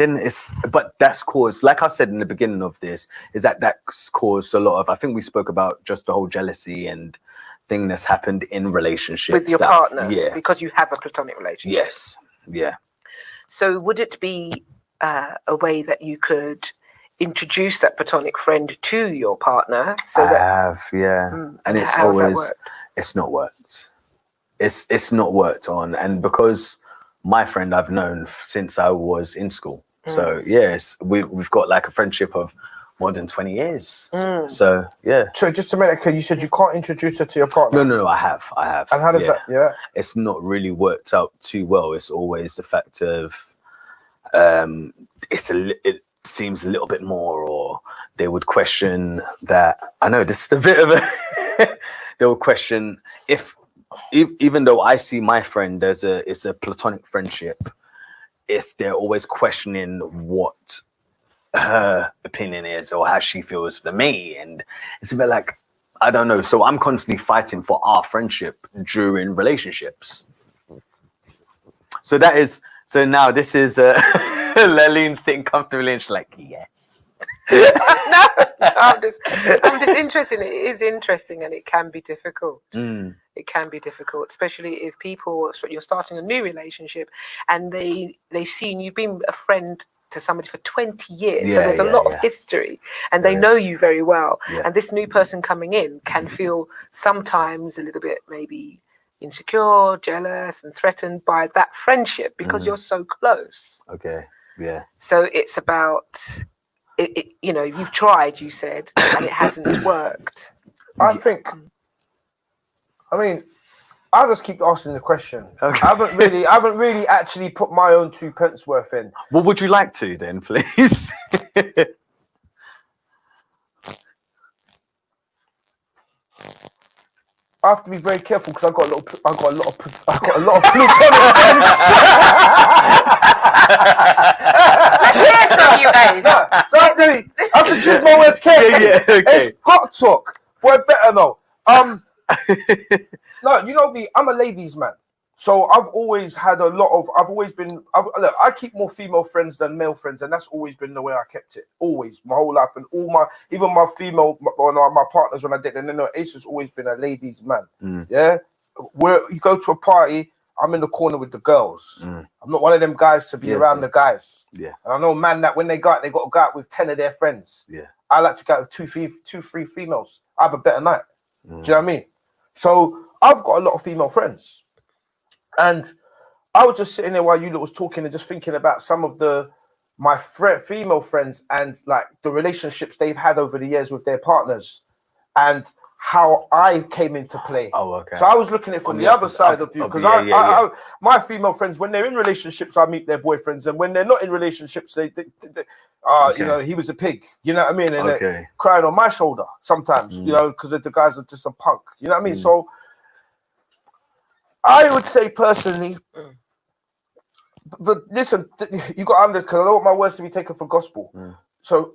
Speaker 3: that's caused, like I said in the beginning of this, is that's caused a lot of, I think we spoke about just the whole jealousy and thing that's happened in relationships.
Speaker 2: With your partner? Yeah. Because you have a platonic relationship?
Speaker 3: Yes. Yeah.
Speaker 2: So would it be a way that you could introduce that platonic friend to your partner?
Speaker 3: I have, and it's always, it's not worked. It's not worked on, and because my friend I've known since I was in school, so yes, we've got like a friendship of more than 20 years. So yeah.
Speaker 1: So just to make that clear, you said you can't introduce her to your partner.
Speaker 3: No, I have.
Speaker 1: And how does that? Yeah.
Speaker 3: It's not really worked out too well. It's always the fact of, it seems a little bit more, or they would question that. I know this is a bit of a they would question if even though I see my friend as it's a platonic friendship, they're always questioning what her opinion is or how she feels for me, and it's a bit like, I don't know. So I'm constantly fighting for our friendship during relationships. So now this is Lurleen sitting comfortably and she's like, yes.
Speaker 2: No, I'm just interested. It is interesting, and it can be difficult. It can be difficult, especially if you're starting a new relationship and they see you've been a friend to somebody for 20 years. So there's a lot of history, and they know you very well. Yeah. And this new person coming in can feel sometimes a little bit maybe insecure, jealous, and threatened by that friendship because you're so close.
Speaker 3: Okay. Yeah.
Speaker 2: So it's about it, you've tried, you said, and it hasn't worked.
Speaker 1: I I'll just keep asking the question.
Speaker 3: Okay.
Speaker 1: I haven't really actually put my own 2 pence worth in.
Speaker 3: What would you like to then, please?
Speaker 1: I have to be very careful because I got a lot of plutonic friends.
Speaker 2: Let's hear from you, Ace.
Speaker 1: So I have to choose my words carefully.
Speaker 3: Yeah, okay.
Speaker 1: It's got talk. Boy, better know. No, you know me. I'm a ladies' man. So I've always had look, I keep more female friends than male friends, and that's always been the way I kept it. Always, my whole life, and even my female, my partners when I did, and then Ace has always been a ladies' man. Yeah, where you go to a party, I'm in the corner with the girls. I'm not one of them guys to be around the guys.
Speaker 3: Yeah,
Speaker 1: and I know man that when they got to go out with 10 of their friends. Yeah, I like to go out with two, three females. I have a better night. Do you know what I mean? So I've got a lot of female friends. And I was just sitting there while you was talking and just thinking about some of my female friends and like the relationships they've had over the years with their partners and how I came into play. Oh, okay. So I was looking at it from the other side of you because my female friends, when they're in relationships, I meet their boyfriends, and when they're not in relationships, they you know, he was a pig. You know what I mean? And they're crying on my shoulder sometimes, you know, because the guys are just a punk. You know what I mean? So I would say personally, but listen, you got to understand, because I don't want my words to be taken for gospel. So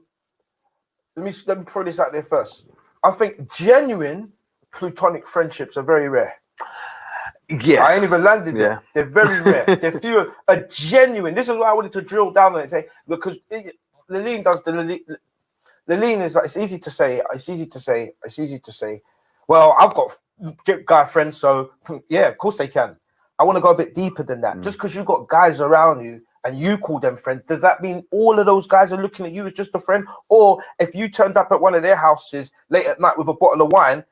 Speaker 1: let me throw this out there first. I think genuine plutonic friendships are very rare. Yeah, I ain't even landed there. They're very rare. They're few. A genuine. This is why I wanted to drill down on it and say, because Lurleen does the Lurleen is like, it's easy to say. Well, I've got guy friends, so yeah, of course they can. I want to go a bit deeper than that. Just because you've got guys around you and you call them friends, does that mean all of those guys are looking at you as just a friend? Or if you turned up at one of their houses late at night with a bottle of wine,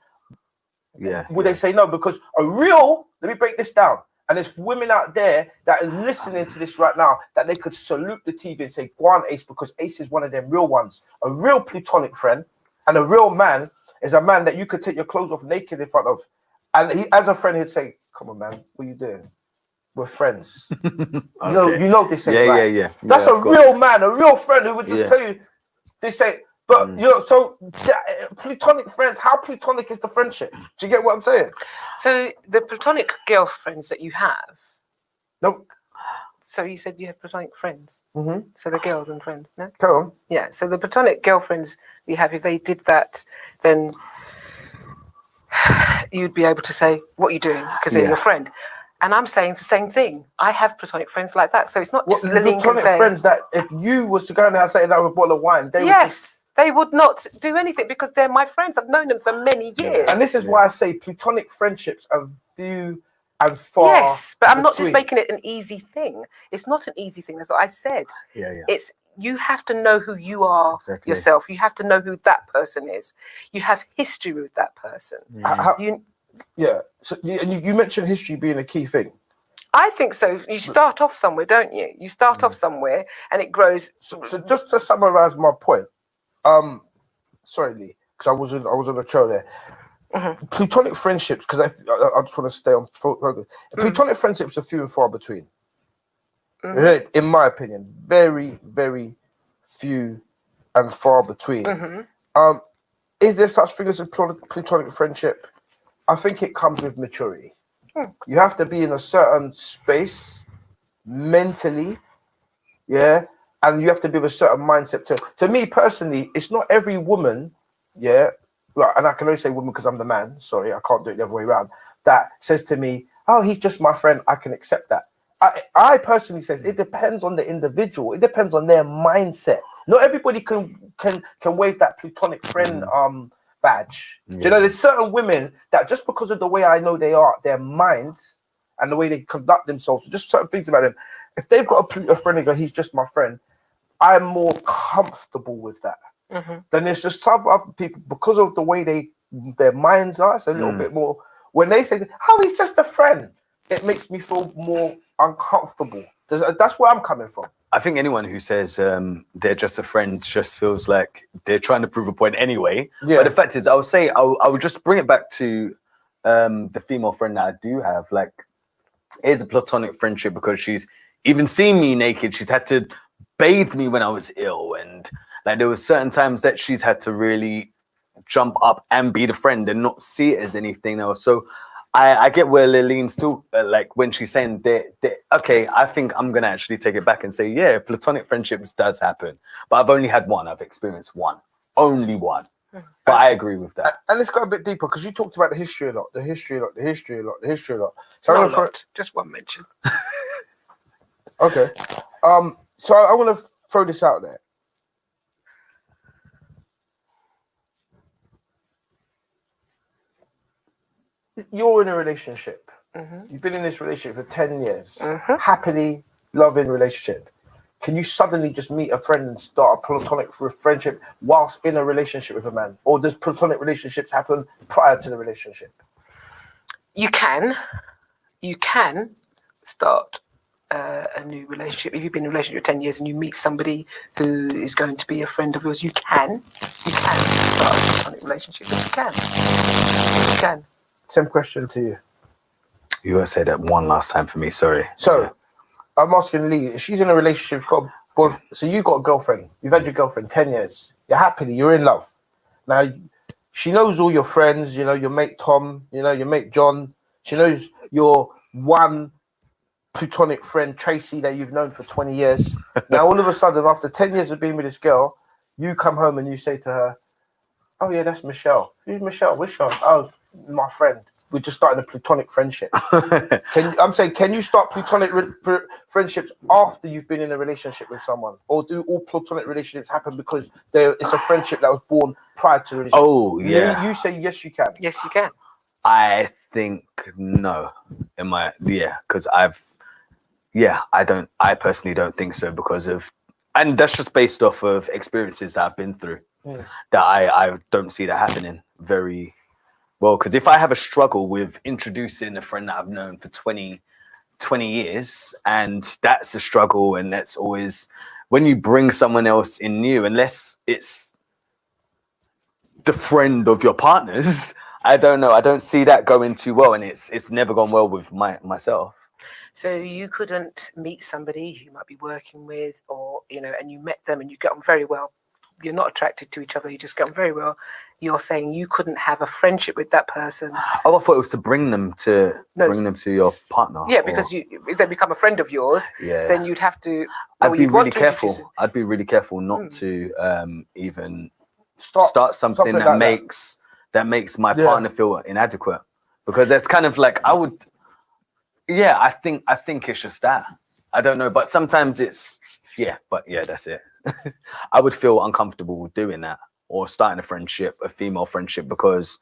Speaker 1: would they say no? Because let me break this down. And there's women out there that are listening to this right now that they could salute the TV and say, go on, Ace, because Ace is one of them real ones. A real plutonic friend and a real man is a man that you could take your clothes off naked in front of. And he, as a friend, he'd say, come on, man, what are you doing? We're friends. You know this ain't right. Yeah. That's a real man, a real friend who would just tell you, they say, but, you know, so plutonic friends, how plutonic is the friendship? Do you get what I'm saying?
Speaker 2: So the platonic girlfriends that you have.
Speaker 1: Nope.
Speaker 2: So you said you have platonic friends. So the girls and friends, no?
Speaker 1: Go on.
Speaker 2: Yeah. So the platonic girlfriends you have, if they did that, then you'd be able to say, what are you doing? Because they're your friend. And I'm saying the same thing. I have platonic friends like that. So it's not just Lurleen
Speaker 1: platonic friends that if you was to go in there and say that with a bottle of wine,
Speaker 2: they would not do anything because they're my friends. I've known them for many years.
Speaker 1: And this is why I say plutonic friendships are few and far.
Speaker 2: Yes, but I'm not just making it an easy thing. It's not an easy thing. That's what I said. It's you have to know who you are yourself. You have to know who that person is. You have history with that person.
Speaker 1: So you mentioned history being a key thing.
Speaker 2: I think so. You start off somewhere, don't you? You start off somewhere and it grows.
Speaker 1: So just to summarize my point, sorry, Lee, because I was on a show there. Plutonic friendships, because I just want to stay on focus. Plutonic friendships are few and far between. In my opinion, very, very few and far between. Is there such thing as a plutonic friendship? I think it comes with maturity. You have to be in a certain space mentally, and you have to be with a certain mindset. To me personally, it's not every woman, and I can only say woman because I'm the man. Sorry, I can't do it the other way around. That says to me, "Oh, he's just my friend. I can accept that." I personally says it depends on the individual. It depends on their mindset. Not everybody can wave that plutonic friend badge. Do you know, there's certain women that just because of the way I know they are, their minds and the way they conduct themselves, just certain things about them. If they've got a friend and go, he's just my friend, I'm more comfortable with that. Then there's just some other people, because of the way their minds are, it's a little bit more, when they say, oh, he's just a friend, it makes me feel more uncomfortable. That's where I'm coming from.
Speaker 3: I think anyone who says they're just a friend just feels like they're trying to prove a point anyway. But the fact is, I would just bring it back to the female friend that I do have, like, it's a platonic friendship because she's even seen me naked. She's had to bathe me when I was ill, and like there was certain times that she's had to really jump up and be the friend and not see it as anything else. So I get where Lurleen's still like when she's saying that. Okay, I think I'm gonna actually take it back and say, yeah, platonic friendships does happen, but I've only had one. I've experienced one, only one. But I agree with that.
Speaker 1: And let's go a bit deeper because you talked about the history a lot. So
Speaker 2: Not a lot, just one mention.
Speaker 1: Okay. So I want to throw this out there. You're in a relationship. You've been in this relationship for 10 years. Happily loving relationship. Can you suddenly just meet a friend and start a platonic friendship whilst in a relationship with a man? Or does platonic relationships happen prior to the relationship?
Speaker 2: You can start a new relationship. If you've been in a relationship for 10 years and you meet somebody who is going to be a friend of yours, you can start a platonic relationship. You can.
Speaker 1: Same question to you.
Speaker 3: You gotta say that one last time for me. Sorry.
Speaker 1: So I'm asking Lee. She's in a relationship. So you got a girlfriend. You've had your girlfriend 10 years. You're happily. You're in love. Now she knows all your friends. You know your mate Tom. You know your mate John. She knows your one platonic friend Tracy that you've known for 20 years. Now all of a sudden, after 10 years of being with this girl, you come home and you say to her, "Oh yeah, that's Michelle. Who's Michelle? Which one? Oh, my friend. We're just starting a platonic friendship." Can you start platonic friendships after you've been in a relationship with someone, or do all platonic relationships happen because it's a friendship that was born prior to the relationship?
Speaker 3: Oh yeah.
Speaker 1: You say yes, you can.
Speaker 2: Yes, you can.
Speaker 3: I think no. Because I personally don't think so and that's just based off of experiences that I've been through. That I don't see that happening very well. Because if I have a struggle with introducing a friend that I've known for 20 years, and that's a struggle, and that's always when you bring someone else in new, unless it's the friend of your partners, I don't know. I don't see that going too well, and it's never gone well with myself.
Speaker 2: So you couldn't meet somebody who you might be working with, or and you met them and you get on very well. You're not attracted to each other. You just get on very well. You're saying you couldn't have a friendship with that person.
Speaker 3: Oh, I thought it was to bring them to your partner.
Speaker 2: Yeah, because if they become a friend of yours, then you'd have to.
Speaker 3: I'd be really careful. I'd be really careful not to even start something that makes my partner feel inadequate, because that's kind of like I would. Yeah, I think it's just that. I don't know, but sometimes it's that's it. I would feel uncomfortable doing that or starting a female friendship, because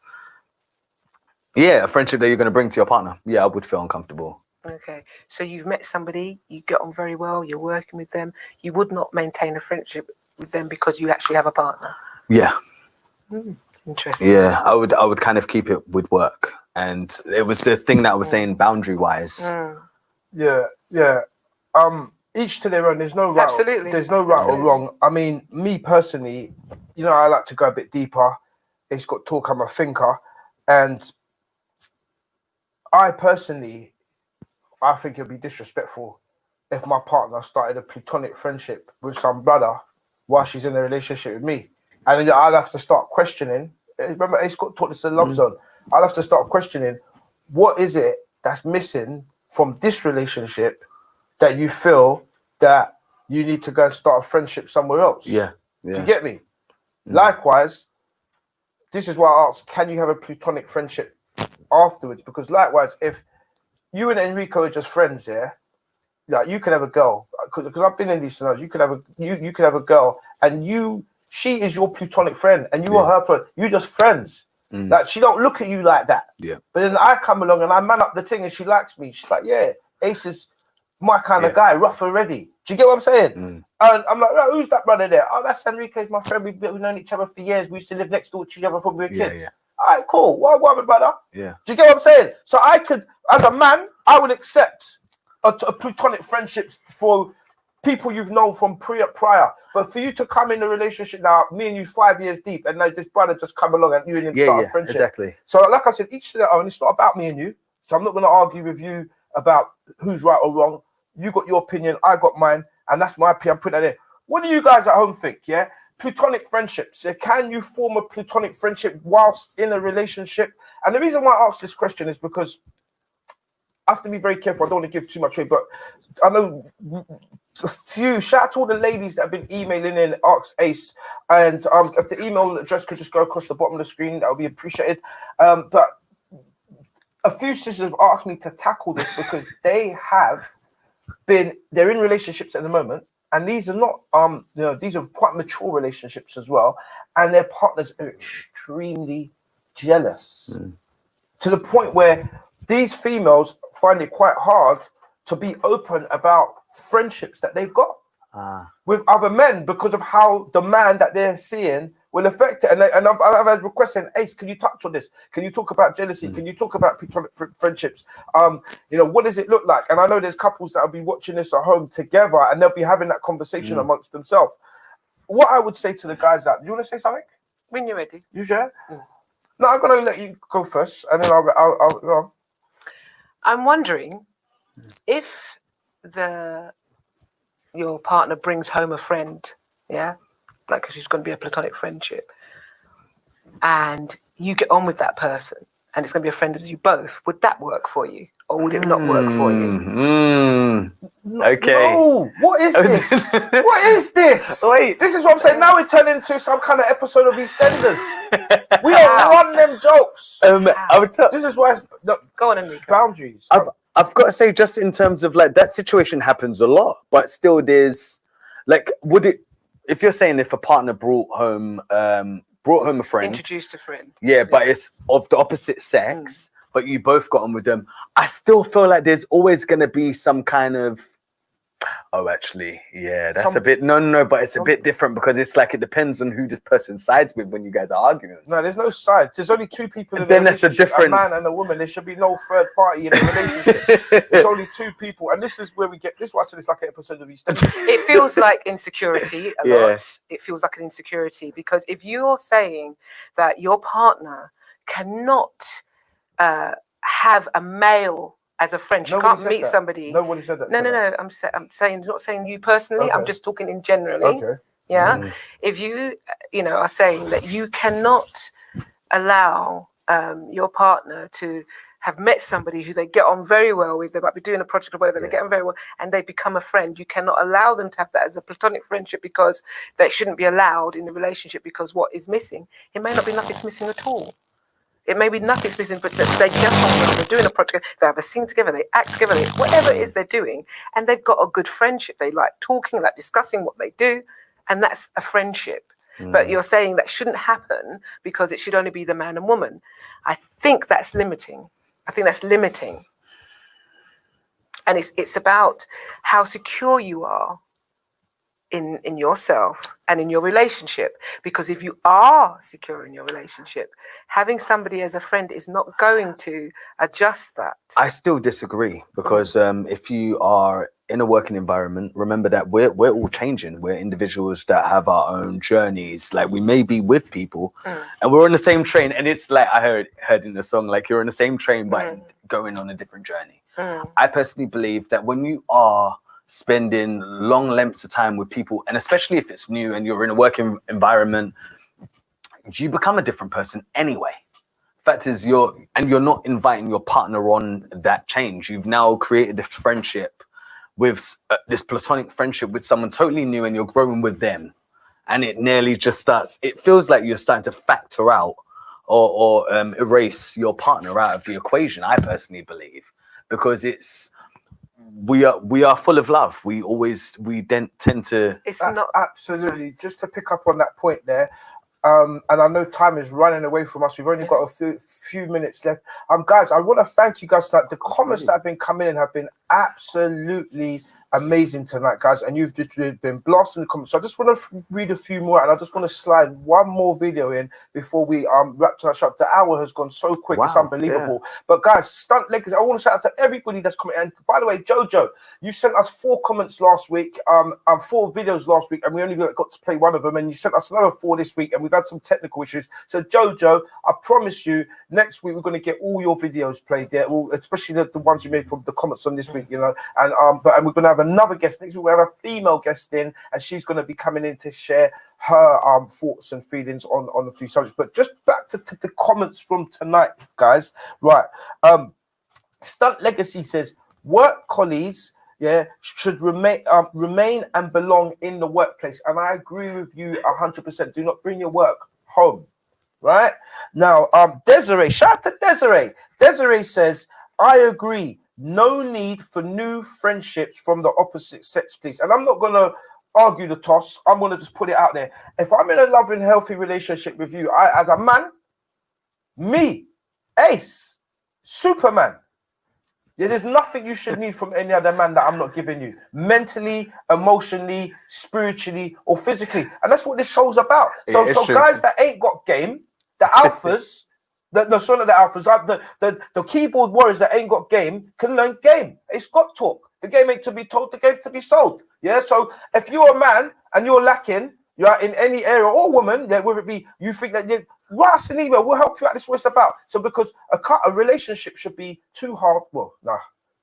Speaker 3: a friendship that you're going to bring to your partner. Yeah, I would feel uncomfortable.
Speaker 2: Okay, so you've met somebody, you get on very well, you're working with them. You would not maintain a friendship with them because you actually have a partner.
Speaker 3: Yeah.
Speaker 2: Interesting.
Speaker 3: Yeah, I would kind of keep it with work, and it was the thing that I was saying boundary wise.
Speaker 1: Yeah. Each to their own. There's no right.
Speaker 2: Absolutely.
Speaker 1: There's no right or wrong. I mean, me personally, I like to go a bit deeper. Ace Got Talk. I'm a thinker, and I personally, I think it'd be disrespectful if my partner started a platonic friendship with some brother while she's in a relationship with me, and then I'd have to start questioning. Remember, Ace Got Talk. It's a love zone. I'd have to start questioning what is it that's missing from this relationship that you feel that you need to go and start a friendship somewhere else.
Speaker 3: Yeah.
Speaker 1: Do you get me? Likewise, this is why I asked, can you have a platonic friendship afterwards? Because likewise, if you and Enrico are just friends, like you could have a girl, because I've been in these scenarios, you could have a girl, and she is your platonic friend, and you are her friend. You're just friends. Like she don't look at you like that.
Speaker 3: Yeah.
Speaker 1: But then I come along and I man up the thing, and she likes me. She's like, yeah, Ace is my kind of guy, rough and ready. Do you get what I'm saying? And I'm like, right, who's that brother there? Oh, that's Enrique's my friend. We've known each other for years. We used to live next door to each other from we were kids.
Speaker 3: Yeah.
Speaker 1: All right, cool. What, brother?
Speaker 3: Yeah.
Speaker 1: Do you get what I'm saying? So I could, as a man, I would accept a platonic friendship for people you've known from prior. But for you to come in a relationship now, me and you 5 years deep, and like this brother just come along and you and him start a friendship.
Speaker 3: Exactly.
Speaker 1: So like I said, each to their own. It's not about me and you. So I'm not going to argue with you about who's right or wrong. You got your opinion, I got mine, and that's my opinion. I'm putting that in. What do you guys at home think? Yeah, platonic friendships. Yeah? Can you form a platonic friendship whilst in a relationship? And the reason why I ask this question is because I have to be very careful. I don't want to give too much away, but I know a few. Shout out to all the ladies that have been emailing in, Ask Ace, and if the email address could just go across the bottom of the screen, that would be appreciated. But a few sisters have asked me to tackle this because they're in relationships at the moment, and these are not these are quite mature relationships as well, and their partners are extremely jealous to the point where these females find it quite hard to be open about friendships that they've got with other men because of how the man that they're seeing will affect it. And I've had requests saying, Ace, can you touch on this? Can you talk about jealousy? Can you talk about platonic friendships? What does it look like? And I know there's couples that will be watching this at home together and they'll be having that conversation amongst themselves. What I would say to the guys out, do you want to say something?
Speaker 2: When you're ready.
Speaker 1: You sure? No, I'm going to let you go first, and then I'll
Speaker 2: I'm wondering if your partner brings home a friend, like she's going to be a platonic friendship, and you get on with that person, and it's going to be a friend of you both. Would that work for you, or would it not work for you?
Speaker 3: Okay.
Speaker 1: No, what is this? What is this?
Speaker 3: Wait.
Speaker 1: This is what I'm saying. Now we turn into some kind of episode of EastEnders. We don't run them jokes.
Speaker 3: I would tell.
Speaker 1: This is why.
Speaker 2: Go on, Enrico.
Speaker 1: Boundaries.
Speaker 3: I've got to say, just in terms of like that situation happens a lot, but still, there's like, would it? If you're saying if a partner brought home a friend,
Speaker 2: Introduced a friend.
Speaker 3: yeah, but it's of the opposite sex, but you both got on with them, I still feel like there's always going to be some kind of, oh, actually, yeah, that's a bit, no, but it's a bit different because it's like it depends on who this person sides with when you guys are arguing.
Speaker 1: No, there's no sides. There's only two people in
Speaker 3: Then
Speaker 1: a
Speaker 3: that's a
Speaker 1: relationship,
Speaker 3: different-
Speaker 1: a man and a woman. There should be no third party in a relationship. There's only two people, and this is where we get this. Why I said it's like an episode of EastEnders.
Speaker 2: It feels like insecurity a lot. It feels like an insecurity because if you're saying that your partner cannot have a male as a friend, you can't meet somebody.
Speaker 1: Nobody said that.
Speaker 2: No. I'm saying, not saying you personally.
Speaker 1: Okay.
Speaker 2: I'm just talking in generally.
Speaker 1: Okay.
Speaker 2: Yeah. If you are saying that you cannot allow your partner to have met somebody who they get on very well with, they might be doing a project or whatever, they get on very well, and they become a friend, you cannot allow them to have that as a platonic friendship because that shouldn't be allowed in the relationship because what is missing? It may not be nothing's missing at all. It may be nothing's missing, but they get on well, they're doing a project, they have a scene together, they act together, whatever it is they're doing, and they've got a good friendship. They like talking, like discussing what they do, and that's a friendship. But you're saying that shouldn't happen because it should only be the man and woman. I think that's limiting. And it's about how secure you are in yourself and in your relationship, because if you are secure in your relationship, having somebody as a friend is not going to adjust that.
Speaker 3: I still disagree because if you are in a working environment, remember that we're all changing. We're individuals that have our own journeys. Like we may be with people and we're on the same train, and it's like I heard in the song, like you're on the same train but going on a different journey. I personally believe that when you are spending long lengths of time with people, and especially if it's new and you're in a working environment, you become a different person anyway. Fact is, you're not inviting your partner on that change. You've now created this friendship with this platonic friendship with someone totally new, and you're growing with them, and it nearly just starts. It feels like you're starting to factor out or erase your partner out of the equation. I personally believe, because we are full of love. We tend to.
Speaker 2: It's not
Speaker 1: absolutely. Just to pick up on that point there, and I know time is running away from us. We've only got a few minutes left. Guys, I want to thank you guys. Like the comments that have been coming in have been absolutely amazing tonight, guys, and you've just been blasting the comments. So I just want to read a few more, and I just want to slide one more video in before we wrap tonight up. The hour has gone so quick, it's unbelievable. Yeah. But guys, Stunt Legacy, I want to shout out to everybody that's commenting. And by the way, Jojo, you sent us 4 comments last week, 4 videos last week, and we only got to play one of them, and you sent us another 4 this week, and we've had some technical issues. So Jojo, I promise you, next week we're going to get all your videos played there, especially the ones you made from the comments on this week, you know. And and we're going to have another guest next week. We have a female guest in, and she's going to be coming in to share her thoughts and feelings on the few subjects. But just back to the comments from tonight, guys. Right. Stunt Legacy says work colleagues, should remain and belong in the workplace, and I agree with you 100%. Do not bring your work home. Right now, Desiree, shout out to Desiree. Desiree says, I agree. No need for new friendships from the opposite sex, please. And I'm not going to argue the toss. I'm going to just put it out there. If I'm in a loving, healthy relationship with you, as a man, me, Ace, Superman, there's nothing you should need from any other man that I'm not giving you, mentally, emotionally, spiritually, or physically. And that's what this show's about. So guys that ain't got game, the alphas, the alphas, the keyboard warriors that ain't got game can learn game. It's got talk. The game ain't to be told, the game's to be sold. Yeah. So if you're a man and you're lacking, you're in any area, or woman, whether it be you think that you write us an email, we'll help you out. This is what it's about. So because a relationship should be too hard. Well, nah.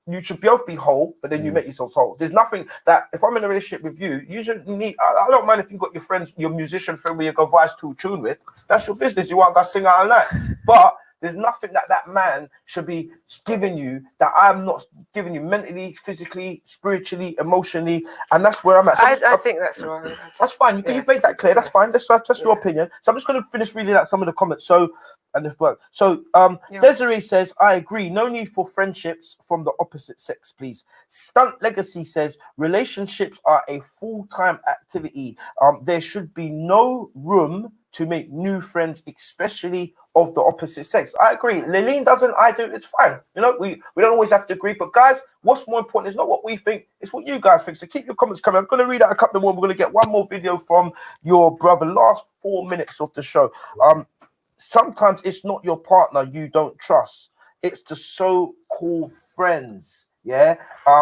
Speaker 1: You should both be whole, but then you make yourselves whole. There's nothing that if I'm in a relationship with you, you shouldn't need. I don't mind if you've got your friends, your musician friend where you go vice to tune with. That's your business. You want to go sing out all night. But there's nothing that man should be giving you that I'm not giving you mentally, physically, spiritually, emotionally, and that's where I'm at. So
Speaker 2: I think that's right.
Speaker 1: That's fine. You've made that clear. That's fine. That's your opinion. So I'm just going to finish reading out some of the comments. Desiree says, I agree. No need for friendships from the opposite sex, please. Stunt Legacy says, relationships are a full-time activity. There should be no room to make new friends, especially of the opposite sex. I agree. Lurleen doesn't, I do. It's fine. You know, we don't always have to agree. But guys, what's more important is not what we think, it's what you guys think. So keep your comments coming. I'm going to read out a couple more. We're going to get one more video from your brother. Last 4 minutes of the show. Sometimes it's not your partner you don't trust. It's the so-called friends. Yeah.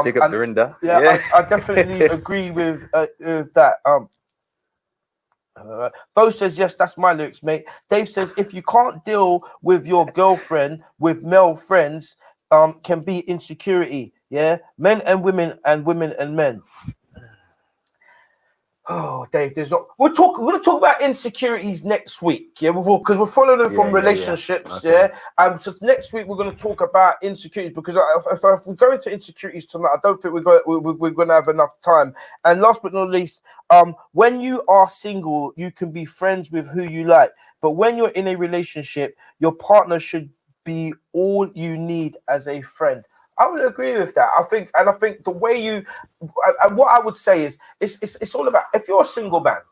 Speaker 3: Big up Dorinda.
Speaker 1: Yeah. I definitely agree with that. Bo says, yes, that's my lyrics, mate. Dave says, if you can't deal with your girlfriend with male friends, can be insecurity. Yeah, men and women and women and men. Oh, Dave, we're going to talk about insecurities next week, because we're following them from relationships, Okay. So next week we're going to talk about insecurities, because if we go into insecurities tonight, I don't think we're going to have enough time. And last but not least, when you are single, you can be friends with who you like, but when you're in a relationship, your partner should be all you need as a friend. I would agree with that. I think the way what I would say is it's all about, if you're a single man,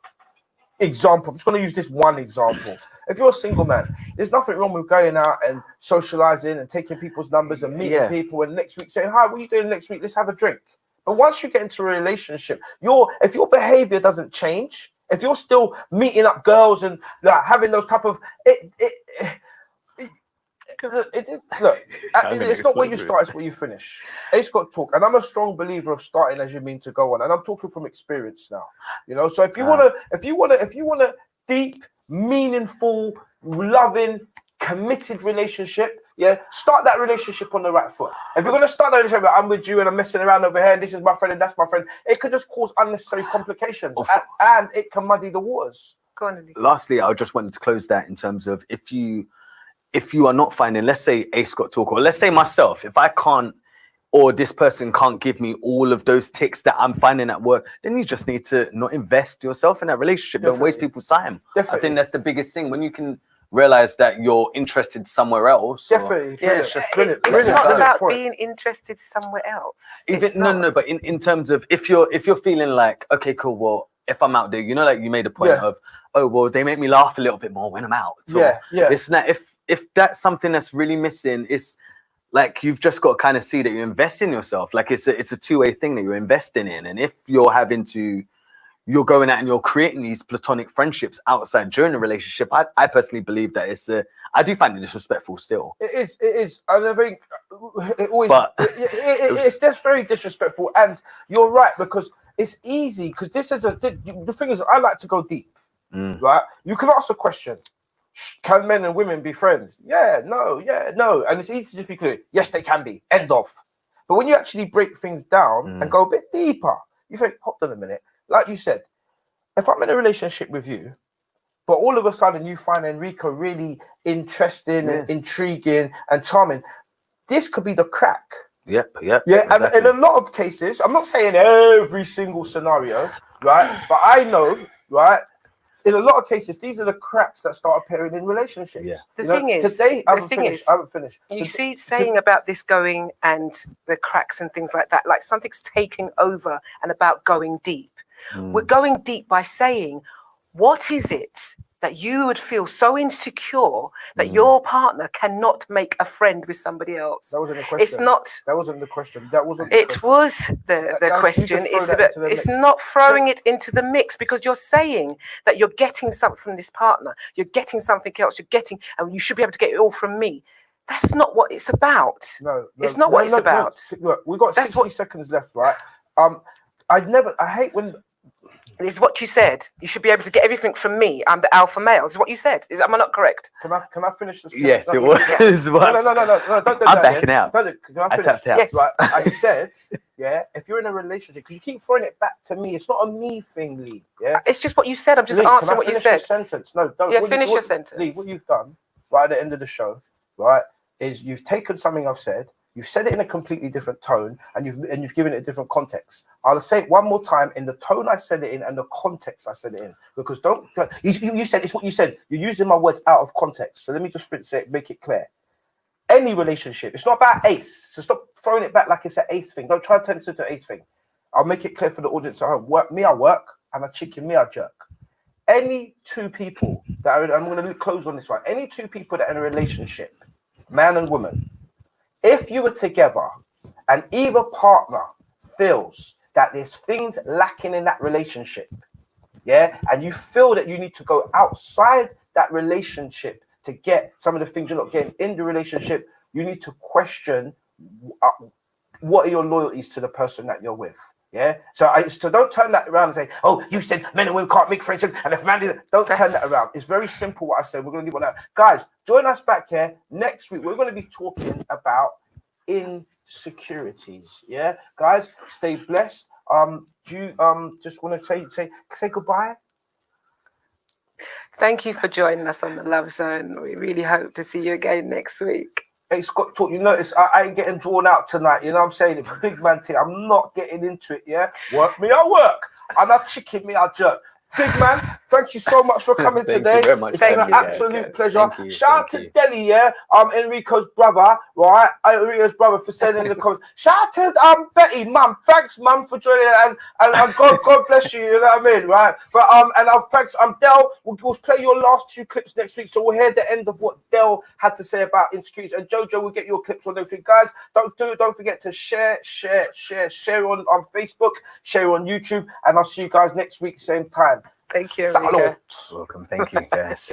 Speaker 1: example, I'm just going to use this one example. If you're a single man, there's nothing wrong with going out and socializing and taking people's numbers and meeting people, and next week saying, hi, what are you doing next week? Let's have a drink. But once you get into a relationship, if your behavior doesn't change, if you're still meeting up girls and having those type of it's not where you start, it's where you finish. Ace Got Talk, and I'm a strong believer of starting as you mean to go on, and I'm talking from experience now. You know, so if you want a deep, meaningful, loving, committed relationship, start that relationship on the right foot. If you're going to start that relationship, I'm with you and I'm messing around over here, this is my friend and that's my friend, it could just cause unnecessary complications, and it can muddy the waters.
Speaker 2: Go on, Andy.
Speaker 3: Lastly, I just wanted to close that in terms of if you are not finding, let's say Ace Got Talk, or let's say myself, if I can't, or this person can't give me all of those ticks that I'm finding at work, then you just need to not invest yourself in that relationship. Definitely. Don't waste people's time. Definitely. I think that's the biggest thing. When you can realize that you're interested somewhere else.
Speaker 1: Definitely.
Speaker 3: It's just
Speaker 2: it's not about being interested somewhere else.
Speaker 3: But in terms of if you're feeling like, okay, cool, well, if I'm out there, you know, like you made a point of, oh, well, they make me laugh a little bit more when I'm out. It's not, if that's something that's really missing, it's like you've just got to kind of see that you invest in yourself. Like it's a two-way thing that you're investing in. And if you're you're going out and you're creating these platonic friendships outside during the relationship, I personally believe that I do find it disrespectful still.
Speaker 1: It is. I think it's just very disrespectful. And you're right, because it's easy, because the thing is, I like to go deep, right? You can ask a question. Can men and women be friends? Yeah, no. And it's easy to just be clear. Yes, they can be. End of. But when you actually break things down and go a bit deeper, you think, hold on a minute. Like you said, if I'm in a relationship with you, but all of a sudden you find Enrico really interesting and intriguing and charming, this could be the crack.
Speaker 3: Yep.
Speaker 1: Yeah,
Speaker 3: exactly.
Speaker 1: and in a lot of cases, I'm not saying every single scenario, right? But I know, right? In a lot of cases, these are the cracks that start appearing in relationships.
Speaker 3: Yeah.
Speaker 2: The thing is,
Speaker 1: today I haven't finished.
Speaker 2: You see, saying about this going and the cracks and things like that, like something's taking over and about going deep. We're going deep by saying, what is it that you would feel so insecure that your partner cannot make a friend with somebody else?
Speaker 1: That wasn't the question.
Speaker 2: It's not.
Speaker 1: That wasn't the question. That wasn't.
Speaker 2: It was the question. It's not throwing it into the mix, because you're saying that you're getting something from this partner. You're getting something else. And you should be able to get it all from me. That's not what it's about. No, it's not what it's about.
Speaker 1: Look, we've got 60 seconds left, right? I hate when.
Speaker 2: This is what you said. You should be able to get everything from me. I'm the alpha male. This is what you said. Am I not correct?
Speaker 1: Can I finish this?
Speaker 3: Yes, it was.
Speaker 1: No, don't do
Speaker 3: I'm backing out.
Speaker 1: Can I finish?
Speaker 3: Tapped out.
Speaker 2: Yes.
Speaker 1: Right, I said, if you're in a relationship, because you keep throwing it back to me. It's not a me thing, Lee. Yeah.
Speaker 2: It's just what you said. I'm just
Speaker 1: Lee,
Speaker 2: answering what you said.
Speaker 1: Your sentence. No, don't.
Speaker 2: Yeah, finish your sentence.
Speaker 1: Lee, what you've done right at the end of the show, right, is you've taken something I've said. You've said it in a completely different tone, and you've given it a different context. I'll say it one more time in the tone I said it in and the context I said it in. Because you said it's what you said. You're using my words out of context. So let me just make it clear. Any relationship, it's not about Ace. So stop throwing it back like it's an Ace thing. Don't try to turn this into an Ace thing. I'll make it clear for the audience at home. I work, and a chicken, me, I jerk. Any two people I'm going to close on this one. Any two people that are in a relationship, man and woman, if you were together and either partner feels that there's things lacking in that relationship, and you feel that you need to go outside that relationship to get some of the things you're not getting in the relationship, you need to question what are your loyalties to the person that you're with. Yeah, so don't turn that around and say, "Oh, you said men and women can't make friendship," and if man don't turn that around. It's very simple what I said. We're going to leave on that, guys. Join us back here next week. We're going to be talking about insecurities. Yeah, guys, stay blessed. Do you just want to say goodbye?
Speaker 2: Thank you for joining us on the Love Zone. We really hope to see you again next week.
Speaker 1: Ace Got Talk. You notice I ain't getting drawn out tonight. You know what I'm saying? It's a big man thing. I'm not getting into it. Yeah, work me, I work, and I chicken me, I jerk. Big man, thank you so much for coming today.
Speaker 3: Thank you very much.
Speaker 1: It's been an absolute pleasure. Shout out to Delhi, Enrico's brother, right? Enrico's brother for sending the comments. Shout out to Betty, mum. Thanks, mum, for joining, and God bless you. You know what I mean, right? But and thanks, Del. We'll play your last two clips next week, so we'll hear the end of what Del had to say about insecurities. And Jojo will get your clips on everything, guys. Don't forget to share on Facebook, share on YouTube, and I'll see you guys next week, same time.
Speaker 2: Thank you,
Speaker 1: Salute.
Speaker 3: Welcome. Thank you, guys.